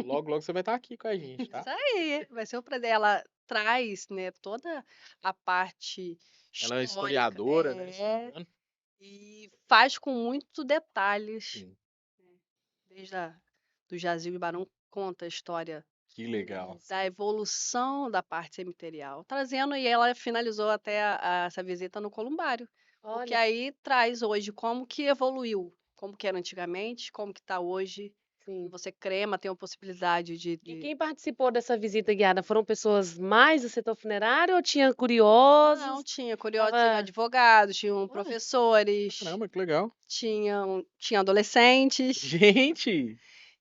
Logo, logo você vai estar aqui com a gente, tá? Isso aí, vai ser um prazer. Ela traz, né, toda a parte Ela é histórica, historiadora, né? Se não me engano. e faz com muitos detalhes, Sim, desde do Jazil de Barão, conta a história que legal. da evolução da parte cemiterial, trazendo, e ela finalizou até essa visita no Columbário, porque Olha, aí traz hoje como que evoluiu, como que era antigamente, como que está hoje. sim. Você crema, tem a possibilidade E de... quem participou dessa visita guiada foram pessoas mais do setor funerário ou tinha Não, curiosos? tinha curiosos, tinha Tava... advogados, tinham Olha, professores, caramba, que legal. tinha adolescentes, Gente!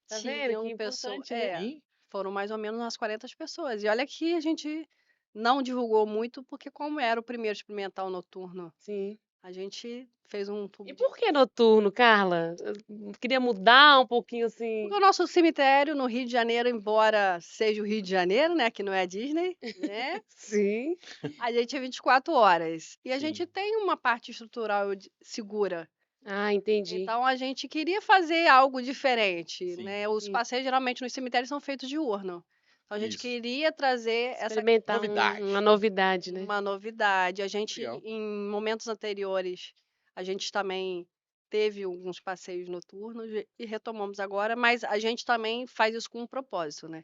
Tá vendo? Que tinham pessoas... importante, né? Sim, Foram mais ou menos umas 40 pessoas. E olha que a gente não divulgou muito, porque como era o primeiro experimental noturno, Sim. a gente fez um tubo E de... por que noturno, Carla? Eu queria mudar um pouquinho assim. Porque o nosso cemitério no Rio de Janeiro, embora seja o Rio de Janeiro, né, que não é a Disney, né, Sim. a gente é 24 horas. E a sim. gente tem uma parte estrutural segura. Ah, entendi. Então a gente queria fazer algo diferente, Sim. né? Os Sim. passeios geralmente nos cemitérios são feitos diurno. Então a gente Isso. queria trazer essa Experimentar Novidade. uma novidade, né? uma novidade. A gente, Legal. em momentos anteriores, a gente também teve alguns passeios noturnos e retomamos agora, mas a gente também faz isso com um propósito, né?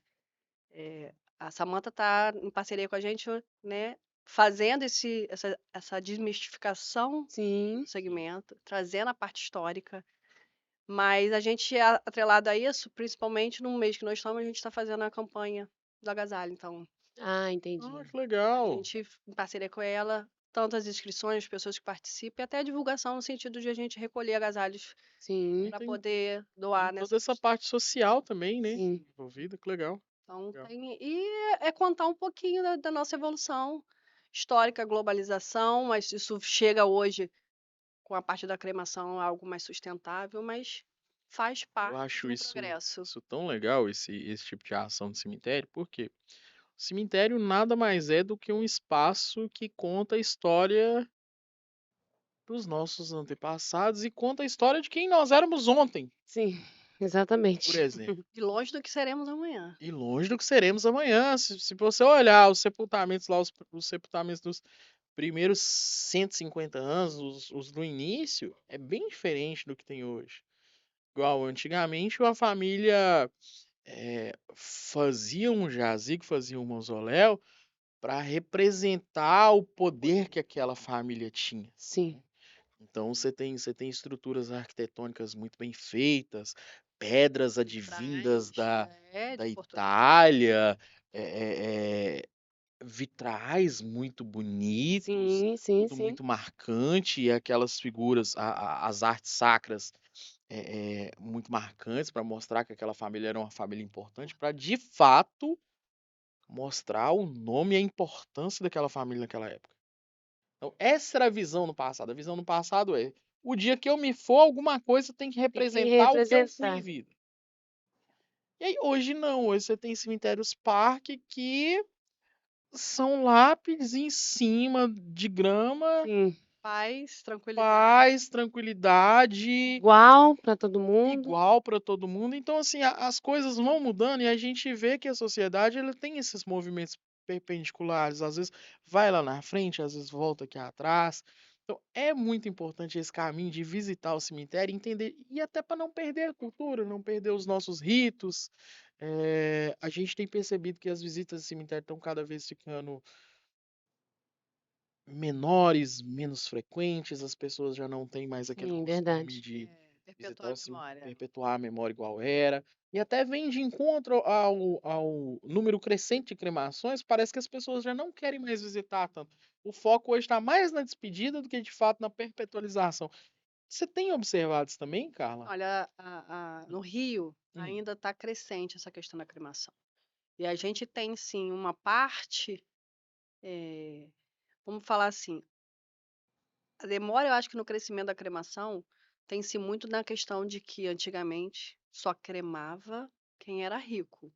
A Samanta está em parceria com a gente, né? Fazendo essa desmistificação Sim. do segmento, trazendo a parte histórica. Mas a gente, atrelado a isso, principalmente no mês que nós estamos, a gente está fazendo a campanha do agasalho. Então, Ah, entendi. Ah, que a legal. gente, em parceria com ela, tanto as inscrições, as pessoas que participam, e até a divulgação no sentido de a gente recolher agasalhos Sim. para Tem, poder tem doar toda essa parte social também, né? Sim. Envolvida, que legal. Então, Legal. e é contar um pouquinho da nossa evolução histórica, globalização, mas isso chega hoje com a parte da cremação, algo mais sustentável, mas faz Eu parte acho do isso, progresso. isso tão legal, esse tipo de ação de cemitério, porque o cemitério nada mais é do que um espaço que conta a história dos nossos antepassados e conta a história de quem nós éramos ontem, Sim, por exatamente. exemplo. E longe do que seremos amanhã. E longe do que seremos amanhã. Se você olhar os sepultamentos lá, os sepultamentos dos primeiros 150 anos, os do início, é bem diferente do que tem hoje. Igual antigamente, uma família fazia um jazigo, fazia um mausoléu para representar o poder que aquela família tinha. Sim. Então você tem estruturas arquitetônicas muito bem feitas, pedras advindas da De Portugal. Itália, vitrais muito bonitos, Sim, sim, tudo sim. muito marcante, e aquelas figuras, as artes sacras muito marcantes para mostrar que aquela família era uma família importante, para de fato mostrar o nome e a importância daquela família naquela época. Então, essa era a visão no passado. A visão no passado é: o dia que eu me for, alguma coisa tem que Tem que representar o que eu fui em representar. vida. E aí, hoje não. Hoje você tem cemitérios parque que são lápides em cima de grama, Sim. Paz, tranquilidade. paz, tranquilidade, Igual para todo mundo. igual para todo mundo. Então, assim, as coisas vão mudando e a gente vê que a sociedade ela tem esses movimentos perpendiculares. Às vezes vai lá na frente, às vezes volta aqui atrás. Então, é muito importante esse caminho de visitar o cemitério, entender, e até para não perder a cultura, não perder os nossos ritos, a gente tem percebido que as visitas ao cemitério estão cada vez ficando menores, menos frequentes, as pessoas já não têm mais aquele Sim, costume verdade. de Perpetuar visitar a o memória. perpetuar a memória igual era. E até vem de encontro ao número crescente de cremações, parece que as pessoas já não querem mais visitar tanto. O foco hoje está mais na despedida do que de fato na perpetualização. Você tem observado isso também, Carla? Olha, no Rio Hum. ainda está crescente essa questão da cremação. E a gente tem, sim, uma parte, vamos falar assim, a demora, eu acho que no crescimento da cremação tem-se muito na questão de que antigamente só cremava quem era rico.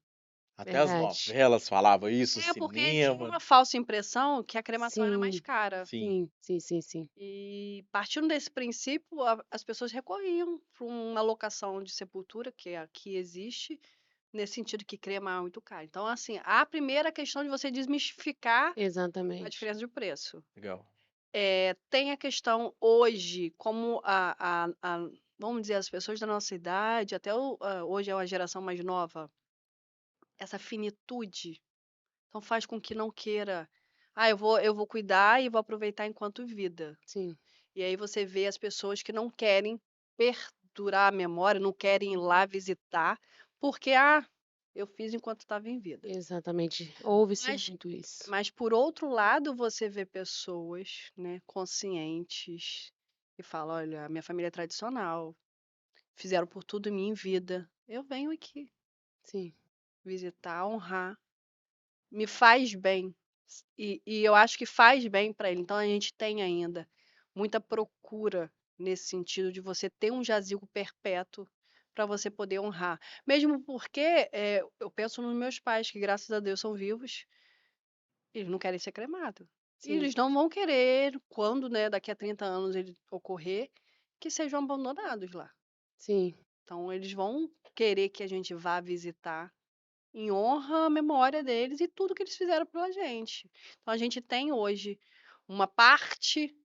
Até as Verdade. novelas falavam isso, Porque tinha cinema. uma falsa impressão que a cremação era mais Sim, cara. Sim. sim. E partindo desse princípio, as pessoas recorriam para uma locação de sepultura, que aqui existe, nesse sentido que cremar é muito caro. Então, assim, a primeira questão de você desmistificar a Exatamente. diferença de preço. Legal. Tem a questão hoje, como vamos dizer, as pessoas da nossa idade, até hoje é uma geração mais nova, essa finitude, então faz com que não queira, eu vou cuidar e vou aproveitar enquanto vida. Sim. E aí você vê as pessoas que não querem perdurar a memória, não querem ir lá visitar, porque, eu fiz enquanto estava em vida. Exatamente. Ouve-se Mas, muito isso. mas por outro lado, você vê pessoas, né, conscientes que falam, olha, a minha família é tradicional, fizeram por tudo em mim em vida. Eu venho aqui Sim. visitar, honrar, me faz bem. E eu acho que faz bem para ele. Então a gente tem ainda muita procura nesse sentido de você ter um jazigo perpétuo para você poder honrar. Mesmo porque eu penso nos meus pais, que graças a Deus são vivos, eles não querem ser cremados. E Sim. eles não vão querer, quando, né, daqui a 30 anos ele ocorrer, que sejam abandonados lá. Sim. Então eles vão querer que a gente vá visitar em honra à memória deles e tudo que eles fizeram pela gente. Então a gente tem hoje uma parte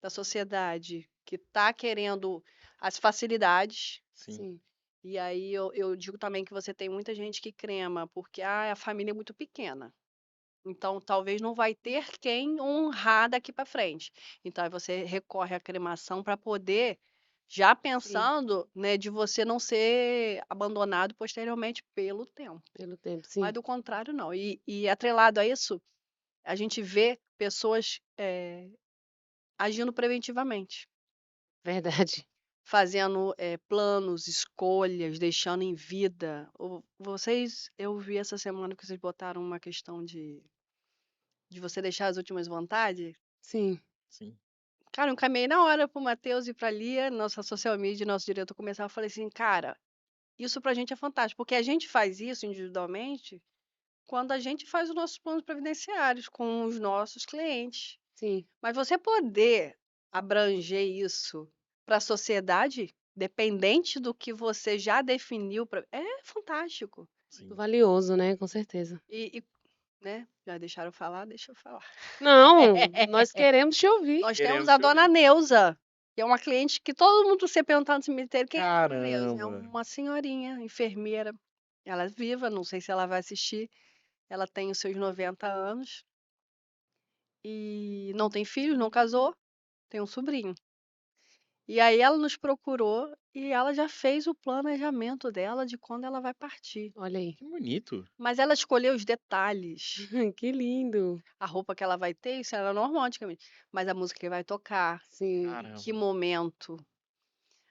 da sociedade que está querendo as facilidades. Sim. Sim. E aí eu digo também que você tem muita gente que crema porque a família é muito pequena. Então talvez não vai ter quem honrar daqui para frente. Então aí você recorre à cremação para poder já pensando, né, de você não ser abandonado posteriormente pelo tempo. Pelo tempo, sim. Mas do contrário, não. E atrelado a isso, a gente vê pessoas agindo preventivamente, Verdade. fazendo planos, escolhas, deixando em vida. Eu vi essa semana que vocês botaram uma questão de você deixar as últimas vontades. Sim. Sim. Cara, eu encaminhei na hora pro Matheus e pra Lia, nossa social media, nosso diretor começar. Eu falei assim, cara, isso pra gente é fantástico, porque a gente faz isso individualmente quando a gente faz os nossos planos previdenciários com os nossos clientes. Sim. Mas você poder abranger isso para a sociedade, dependente do que você já definiu, é fantástico. Muito valioso, né? Com certeza. Né? Já deixaram eu falar? Deixa eu falar. Não, nós queremos te ouvir. Nós Queremos temos a te dona Neuza, que é uma cliente que todo mundo se perguntar no cemitério, quem é a dona Neuza? É Caramba. uma senhorinha, enfermeira. Ela é viva, não sei se ela vai assistir. Ela tem os seus 90 anos. E não tem filhos, não casou, tem um sobrinho. E aí ela nos procurou e ela já fez o planejamento dela de quando ela vai partir. Olha aí. Que bonito. Mas ela escolheu os detalhes. Que lindo. A roupa que ela vai ter, isso era normal antigamente. Mas a música que vai tocar, Sim. Caramba. que momento.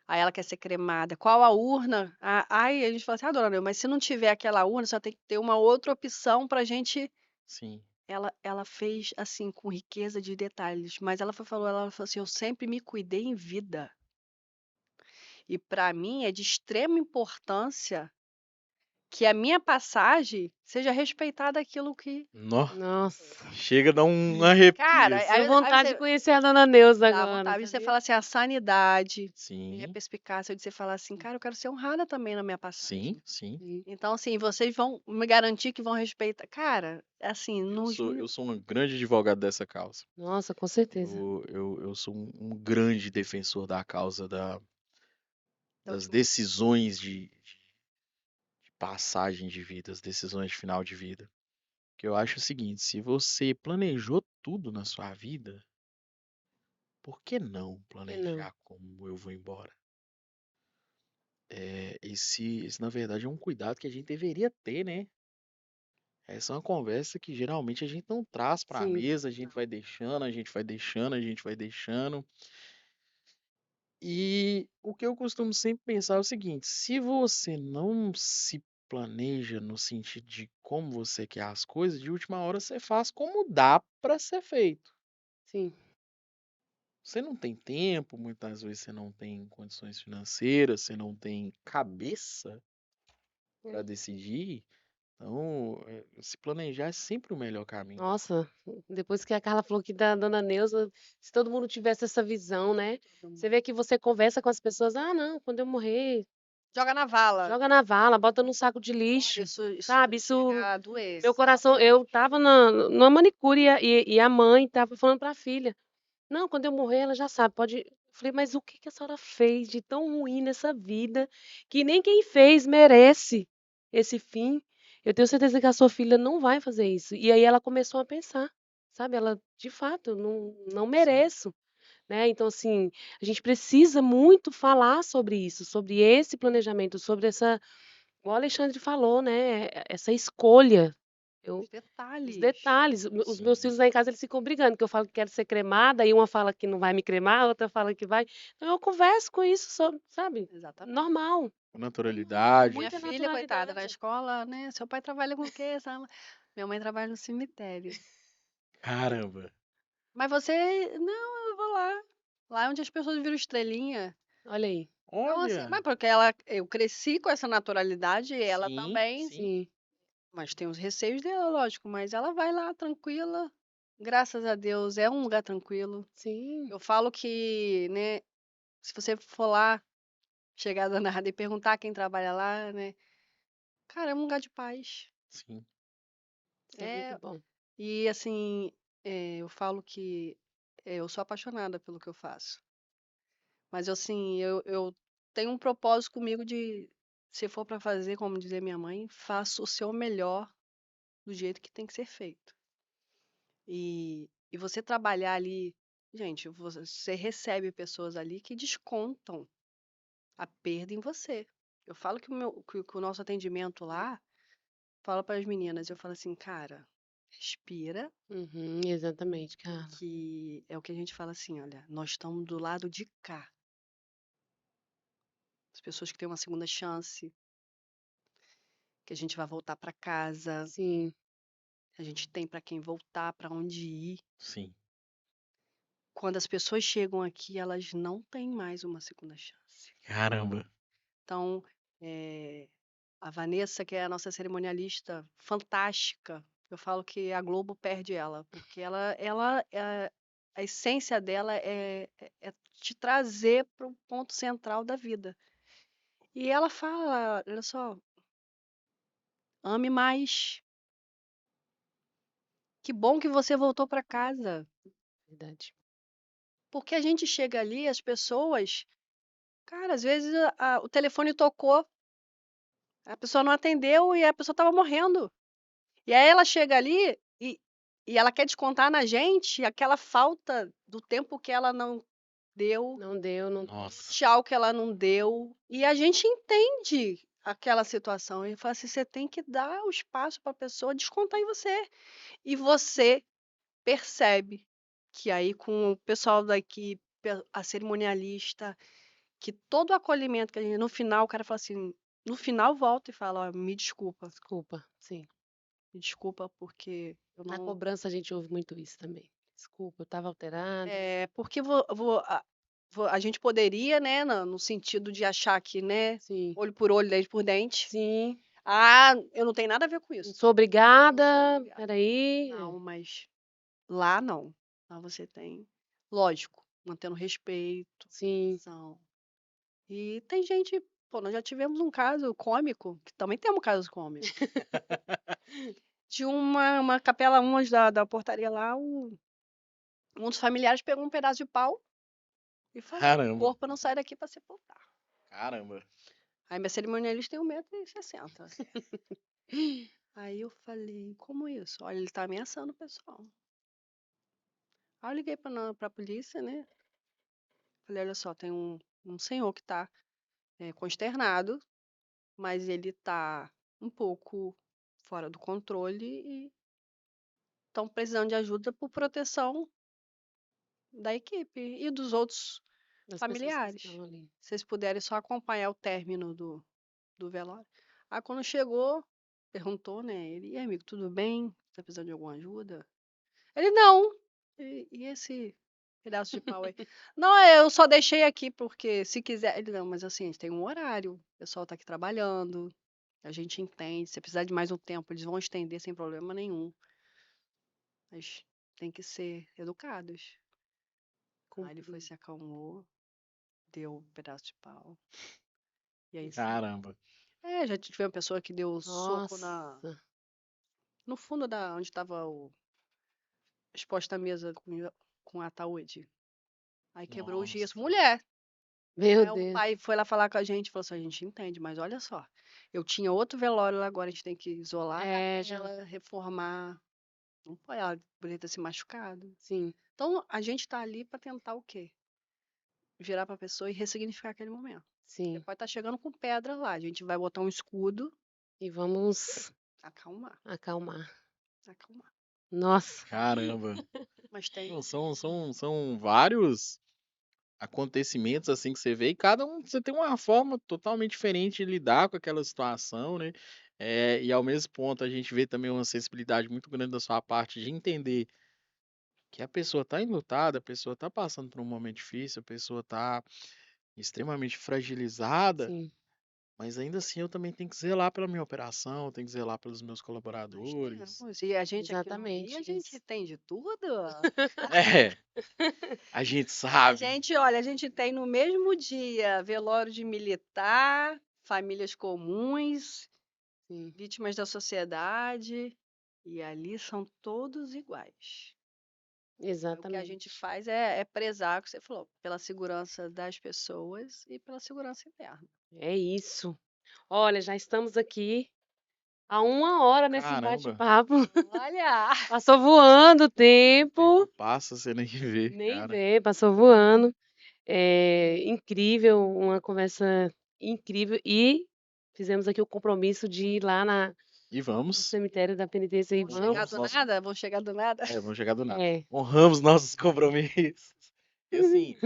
Aí ela quer ser cremada. Qual a urna? Aí a gente fala assim, dona Neuza, mas se não tiver aquela urna, só tem que ter uma outra opção pra gente. Sim. Ela fez assim, com riqueza de detalhes. Mas ela falou assim, eu sempre me cuidei em vida. E para mim é de extrema importância que a minha passagem seja respeitada aquilo que. Nossa. Chega a dar um arrepio. Cara, assim. Deu vontade de conhecer a dona Neuza dá agora. vontade de você sabia? falar assim, a sanidade, a Sim. perspicácia de você falar assim, cara, eu quero ser honrada também na minha passagem. Sim, sim. Então, assim, vocês vão me garantir que vão respeitar. Cara, assim, Eu sou um grande advogado dessa causa. Nossa, com certeza. Eu sou um grande defensor da causa das decisões de passagem de vida, as decisões de final de vida. Que eu acho o seguinte, se você planejou tudo na sua vida, por que não Por que não? planejar como eu vou embora? Esse, na verdade, é um cuidado que a gente deveria ter, né? Essa é uma conversa que geralmente a gente não traz para a Sim. mesa, a gente vai deixando, a gente vai deixando, a gente vai deixando. E o que eu costumo sempre pensar é o seguinte: se você não se planeja no sentido de como você quer as coisas, de última hora você faz como dá para ser feito. Sim. Você não tem tempo, muitas vezes você não tem condições financeiras, você não tem cabeça para É. decidir. Então, se planejar é sempre o melhor caminho. Nossa, depois que a Carla falou que da dona Neuza, se todo mundo tivesse essa visão, né? Você vê que você conversa com as pessoas, ah, não, quando eu morrer, Joga na vala. joga na vala, bota num saco de Olha, lixo, isso sabe? Isso, chega a doer. meu coração, eu tava numa manicure e a mãe tava falando pra filha, não, quando eu morrer ela já sabe, pode. Eu falei, mas o que que a senhora fez de tão ruim nessa vida que nem quem fez merece esse fim? Eu tenho certeza que a sua filha não vai fazer isso. E aí ela começou a pensar, sabe? Ela, de fato, não mereço, né? Então, assim, a gente precisa muito falar sobre isso, sobre esse planejamento, sobre essa, igual o Alexandre falou, né? Essa escolha. Os Os detalhes. detalhes. Os meus Sim. filhos lá em casa, eles ficam brigando, que eu falo que quero ser cremada, e uma fala que não vai me cremar, a outra fala que vai. Então eu converso com isso, sabe? Exatamente. Normal. Com naturalidade. Minha Muita filha, coitada, na naturalidade. escola, né? Seu pai trabalha com o quê? Minha mãe trabalha no cemitério. Caramba. Mas você, não, eu vou lá. Lá é onde as pessoas viram estrelinha. Olha aí. Então, assim, Olha. mas porque eu cresci com essa naturalidade e ela Sim, também, sim. Sim. mas tem os receios dela, lógico, mas ela vai lá tranquila. Graças a Deus, é um lugar tranquilo. Sim. Eu falo que, né, se você for lá, chegar danada e perguntar quem trabalha lá, né, cara, é um lugar de paz. Sim. Isso é muito bom. E assim, eu falo que eu sou apaixonada pelo que eu faço. Mas assim, eu tenho um propósito comigo de, se for para fazer, como dizia minha mãe, faça o seu melhor do jeito que tem que ser feito. E você trabalhar ali, gente, você recebe pessoas ali que descontam a perda em você. Eu falo que o nosso atendimento lá, falo para as meninas, eu falo assim, cara, respira, Uhum, exatamente, Carla. que é o que a gente fala assim, olha, nós estamos do lado de cá. As pessoas que têm uma segunda chance, que a gente vai voltar para casa, Sim. a gente tem para quem voltar, para onde ir. Sim. Quando as pessoas chegam aqui, elas não têm mais uma segunda chance. Caramba. Então, a Vanessa, que é a nossa cerimonialista fantástica, eu falo que a Globo perde ela, porque a essência dela é te trazer para o ponto central da vida. E ela fala, olha só, ame mais. Que bom que você voltou para casa. Verdade. Porque a gente chega ali, as pessoas, cara, às vezes o telefone tocou, a pessoa não atendeu e a pessoa estava morrendo. E aí ela chega ali e ela quer descontar na gente aquela falta do tempo que ela não deu, Não deu, não. Nossa. tchau que ela não deu. E a gente entende aquela situação. E fala assim, você tem que dar o espaço para a pessoa descontar em você. E você percebe que aí com o pessoal da equipe, a cerimonialista, que todo o acolhimento que a gente, no final, o cara fala assim, no final volta e fala, ó, me desculpa, Desculpa, sim. me desculpa porque eu Na não... cobrança a gente ouve muito isso também. Desculpa, eu estava alterada. É, porque a gente poderia, né, no sentido de achar que, né, Sim. olho por olho, dente por dente. Sim. Ah, eu não tenho nada a ver com Não isso. sou obrigada. Não sou obrigada. Peraí. Não, mas lá não. Lá você tem, lógico, mantendo respeito, Sim. atenção. E tem gente, pô, nós já tivemos um caso cômico, que também temos casos cômicos, de uma capela 1 da portaria lá, um dos familiares pegou um pedaço de pau e falou: o Caramba. corpo não sai daqui para sepultar. Caramba. Aí minha cerimonialista tem 1,60 m. Aí eu falei, como isso? Olha, ele tá ameaçando o pessoal. Aí eu liguei pra polícia, né? Falei, olha só, tem um senhor que tá consternado, mas ele tá um pouco fora do controle e estão precisando de ajuda por proteção da equipe e dos outros Das pessoas que familiares. estão ali. Se vocês puderem só acompanhar o término do velório. Aí quando chegou, perguntou, né? Ele, e aí, amigo, tudo bem? Tá precisando de alguma ajuda? Ele, não. E esse pedaço de pau aí? Não, eu só deixei aqui porque se quiser. Ele, não, mas assim, a gente tem um horário, o pessoal tá aqui trabalhando, a gente entende. Se precisar de mais um tempo, eles vão estender sem problema nenhum. Mas tem que ser educados. Aí ele foi, se acalmou, deu um pedaço de pau. E aí sim. Caramba. Já tive uma pessoa que deu soco Nossa. no fundo onde estava exposta a mesa com a ataúde. Aí quebrou o gesso. Nossa. Mulher! Meu Aí o Deus. pai foi lá falar com a gente e falou assim: a gente entende, mas olha só, eu tinha outro velório lá agora, a gente tem que isolar Já. ela, reformar. Não pode ela poderia ter se machucado. Sim. Então a gente tá ali para tentar o quê? Virar para a pessoa e ressignificar aquele momento. Você Sim. pode estar chegando com pedra lá, a gente vai botar um escudo. E vamos acalmar. acalmar. Acalmar. Nossa. Caramba. Mas tem. Não, são vários acontecimentos assim que você vê, e cada um você tem uma forma totalmente diferente de lidar com aquela situação, né? E ao mesmo ponto a gente vê também uma sensibilidade muito grande da sua parte de entender que a pessoa está enlutada, a pessoa está passando por um momento difícil, a pessoa está extremamente fragilizada, Sim. mas ainda assim eu também tenho que zelar pela minha operação, eu tenho que zelar pelos meus Nós colaboradores. temos. E a gente aqui no Exatamente Rio, a gente isso. tem de tudo. É, a gente A sabe. gente, olha, a gente tem no mesmo dia velório de militar, famílias comuns, Sim. vítimas da sociedade, e ali são todos iguais. O que a Exatamente. gente faz é prezar, o que você falou, pela segurança das pessoas e pela segurança interna. É isso. Olha, já estamos aqui há 1 hora nesse Caramba. bate-papo. Olha! Passou voando o O tempo tempo. passa, você nem vê, Nem cara. vê, passou voando. Incrível, uma conversa incrível. E fizemos aqui o compromisso de ir lá no E vamos. cemitério da penitência e Vão chegar vamos. do Nossa. nada? Vão chegar do nada? Vamos chegar do nada. É. Honramos nossos compromissos. E assim,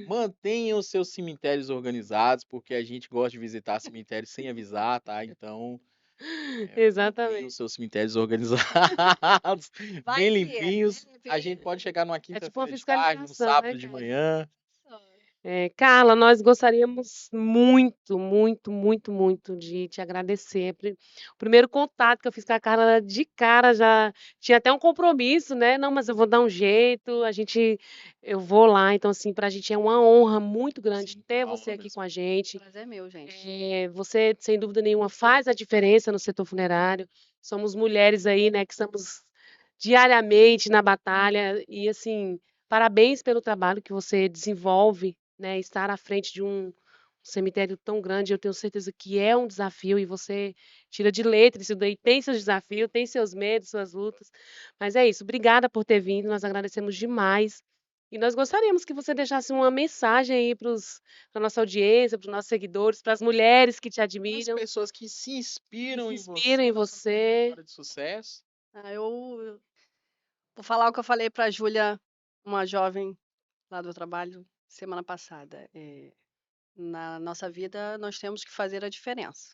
mantenham os seus cemitérios organizados, porque a gente gosta de visitar cemitérios sem avisar, tá? Então, mantenham Exatamente. os seus cemitérios organizados, Vai bem que, limpinhos. né, A gente pode chegar numa É tipo uma quinta-feira de tarde, num fiscalização, né, sábado de cara? manhã. Carla, nós gostaríamos muito, muito, muito, muito de te agradecer. O primeiro contato que eu fiz com a Carla, de cara já tinha até um compromisso, né? Não, mas eu vou dar um jeito, eu vou lá. Então, assim, para a gente é uma honra muito grande Sim, ter uma você honra aqui mesmo. com a gente. O prazer é meu, gente. Você, sem dúvida nenhuma, faz a diferença no setor funerário. Somos mulheres aí, né, que estamos diariamente na batalha e, assim, parabéns pelo trabalho que você desenvolve, né, estar à frente de um cemitério tão grande, eu tenho certeza que é um desafio e você tira de letra isso daí, tem seus desafios, tem seus medos, suas lutas, mas é isso, obrigada por ter vindo, nós agradecemos demais e nós gostaríamos que você deixasse uma mensagem aí para a nossa audiência, para os nossos seguidores, para as mulheres que te As admiram, pessoas que se inspiram em inspiram em você, na sua você. trajetória de sucesso. Eu vou falar o que eu falei para a Júlia, uma jovem lá do trabalho, semana passada. Na nossa vida, nós temos que fazer a diferença,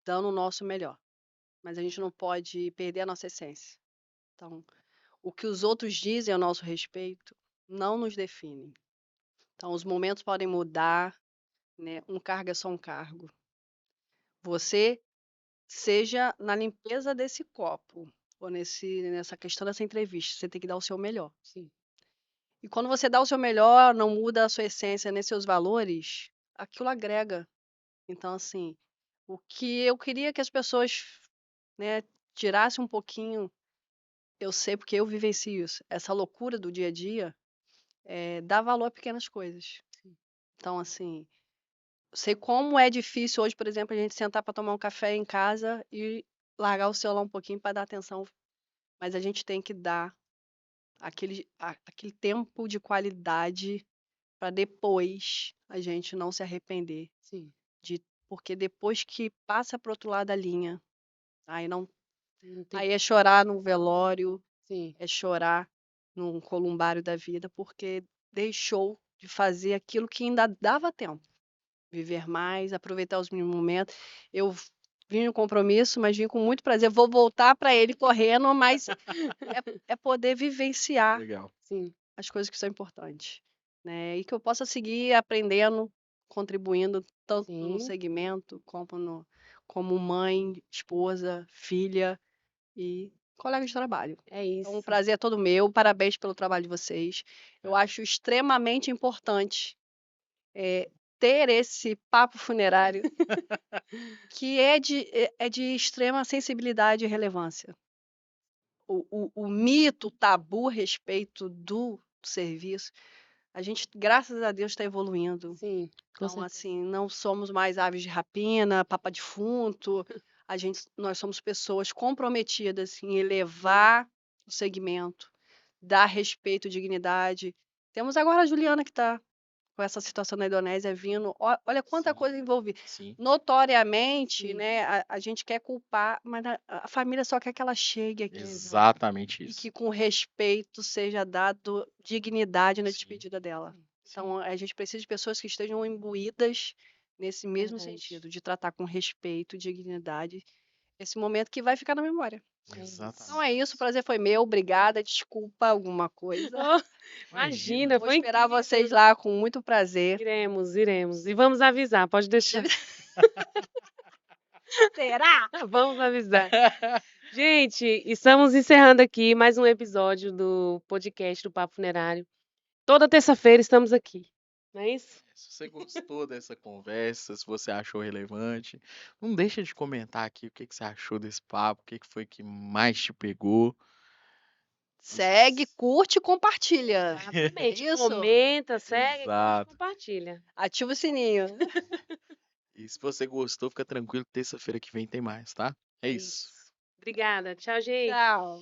dando o nosso melhor. Mas a gente não pode perder a nossa essência. Então, o que os outros dizem a nosso respeito não nos define. Então, os momentos podem mudar, né? Um cargo é só um cargo. Você seja na limpeza desse copo, ou nessa questão dessa entrevista, você tem que dar o seu melhor. Sim. E quando você dá o seu melhor, não muda a sua essência nem seus valores, aquilo agrega. Então, assim, o que eu queria que as pessoas, né, tirassem um pouquinho, eu sei porque eu vivencio isso, essa loucura do dia a dia, dá valor a pequenas coisas. Então, assim, sei como é difícil hoje, por exemplo, a gente sentar para tomar um café em casa e largar o celular um pouquinho para dar atenção, mas a gente tem que dar aquele tempo de qualidade para depois a gente não se arrepender. Sim. Porque depois que passa pro outro lado da linha, aí não, Não tem... aí é chorar no velório, Sim. é chorar num columbário da vida, porque deixou de fazer aquilo que ainda dava tempo. Viver mais, aproveitar os mínimos momentos. Eu vim no compromisso, mas vim com muito prazer. Vou voltar para ele correndo, mas é poder vivenciar Legal. Sim. as coisas que são importantes, né? E que eu possa seguir aprendendo, contribuindo tanto no Sim. segmento como mãe, esposa, filha e colega de trabalho. É Então, isso. um prazer é todo meu. Parabéns pelo trabalho de vocês. Eu É. acho extremamente importante ter esse papo funerário que é de extrema sensibilidade e relevância. O mito, o tabu a respeito do serviço, a gente, graças a Deus, está evoluindo. Sim, com Então, certeza. assim, não somos mais aves de rapina, papa defunto. Nós somos pessoas comprometidas em elevar o segmento, dar respeito e dignidade. Temos agora a Juliana que está com essa situação da Indonésia vindo. Olha quanta Sim. coisa envolvida. Sim. Notoriamente, Sim. né, a gente quer culpar, mas a família só quer que ela chegue aqui Exatamente e isso. que com respeito seja dado dignidade na Sim. despedida dela. Sim. Então, a gente precisa de pessoas que estejam imbuídas nesse mesmo Verdade. sentido, de tratar com respeito, dignidade, esse momento que vai ficar na memória. Então Exatamente. é isso, o prazer foi meu, obrigada, desculpa alguma coisa. Oh, imagina, Vou foi esperar incrível. vocês lá com muito prazer. Iremos. E vamos avisar, pode deixar. Será? Vamos avisar. Gente, estamos encerrando aqui mais um episódio do podcast do Papo Funerário. Toda terça-feira estamos aqui, não é isso? Se você gostou dessa conversa, se você achou relevante, não deixa de comentar aqui o que você achou desse papo, o que foi que mais te pegou. Segue, curte e compartilha. Exatamente. Isso. Comenta, segue, curte, Exato. compartilha. Ativa o sininho. E se você gostou, fica tranquilo que terça-feira que vem tem mais, tá? É isso. Obrigada. Tchau, gente. Tchau.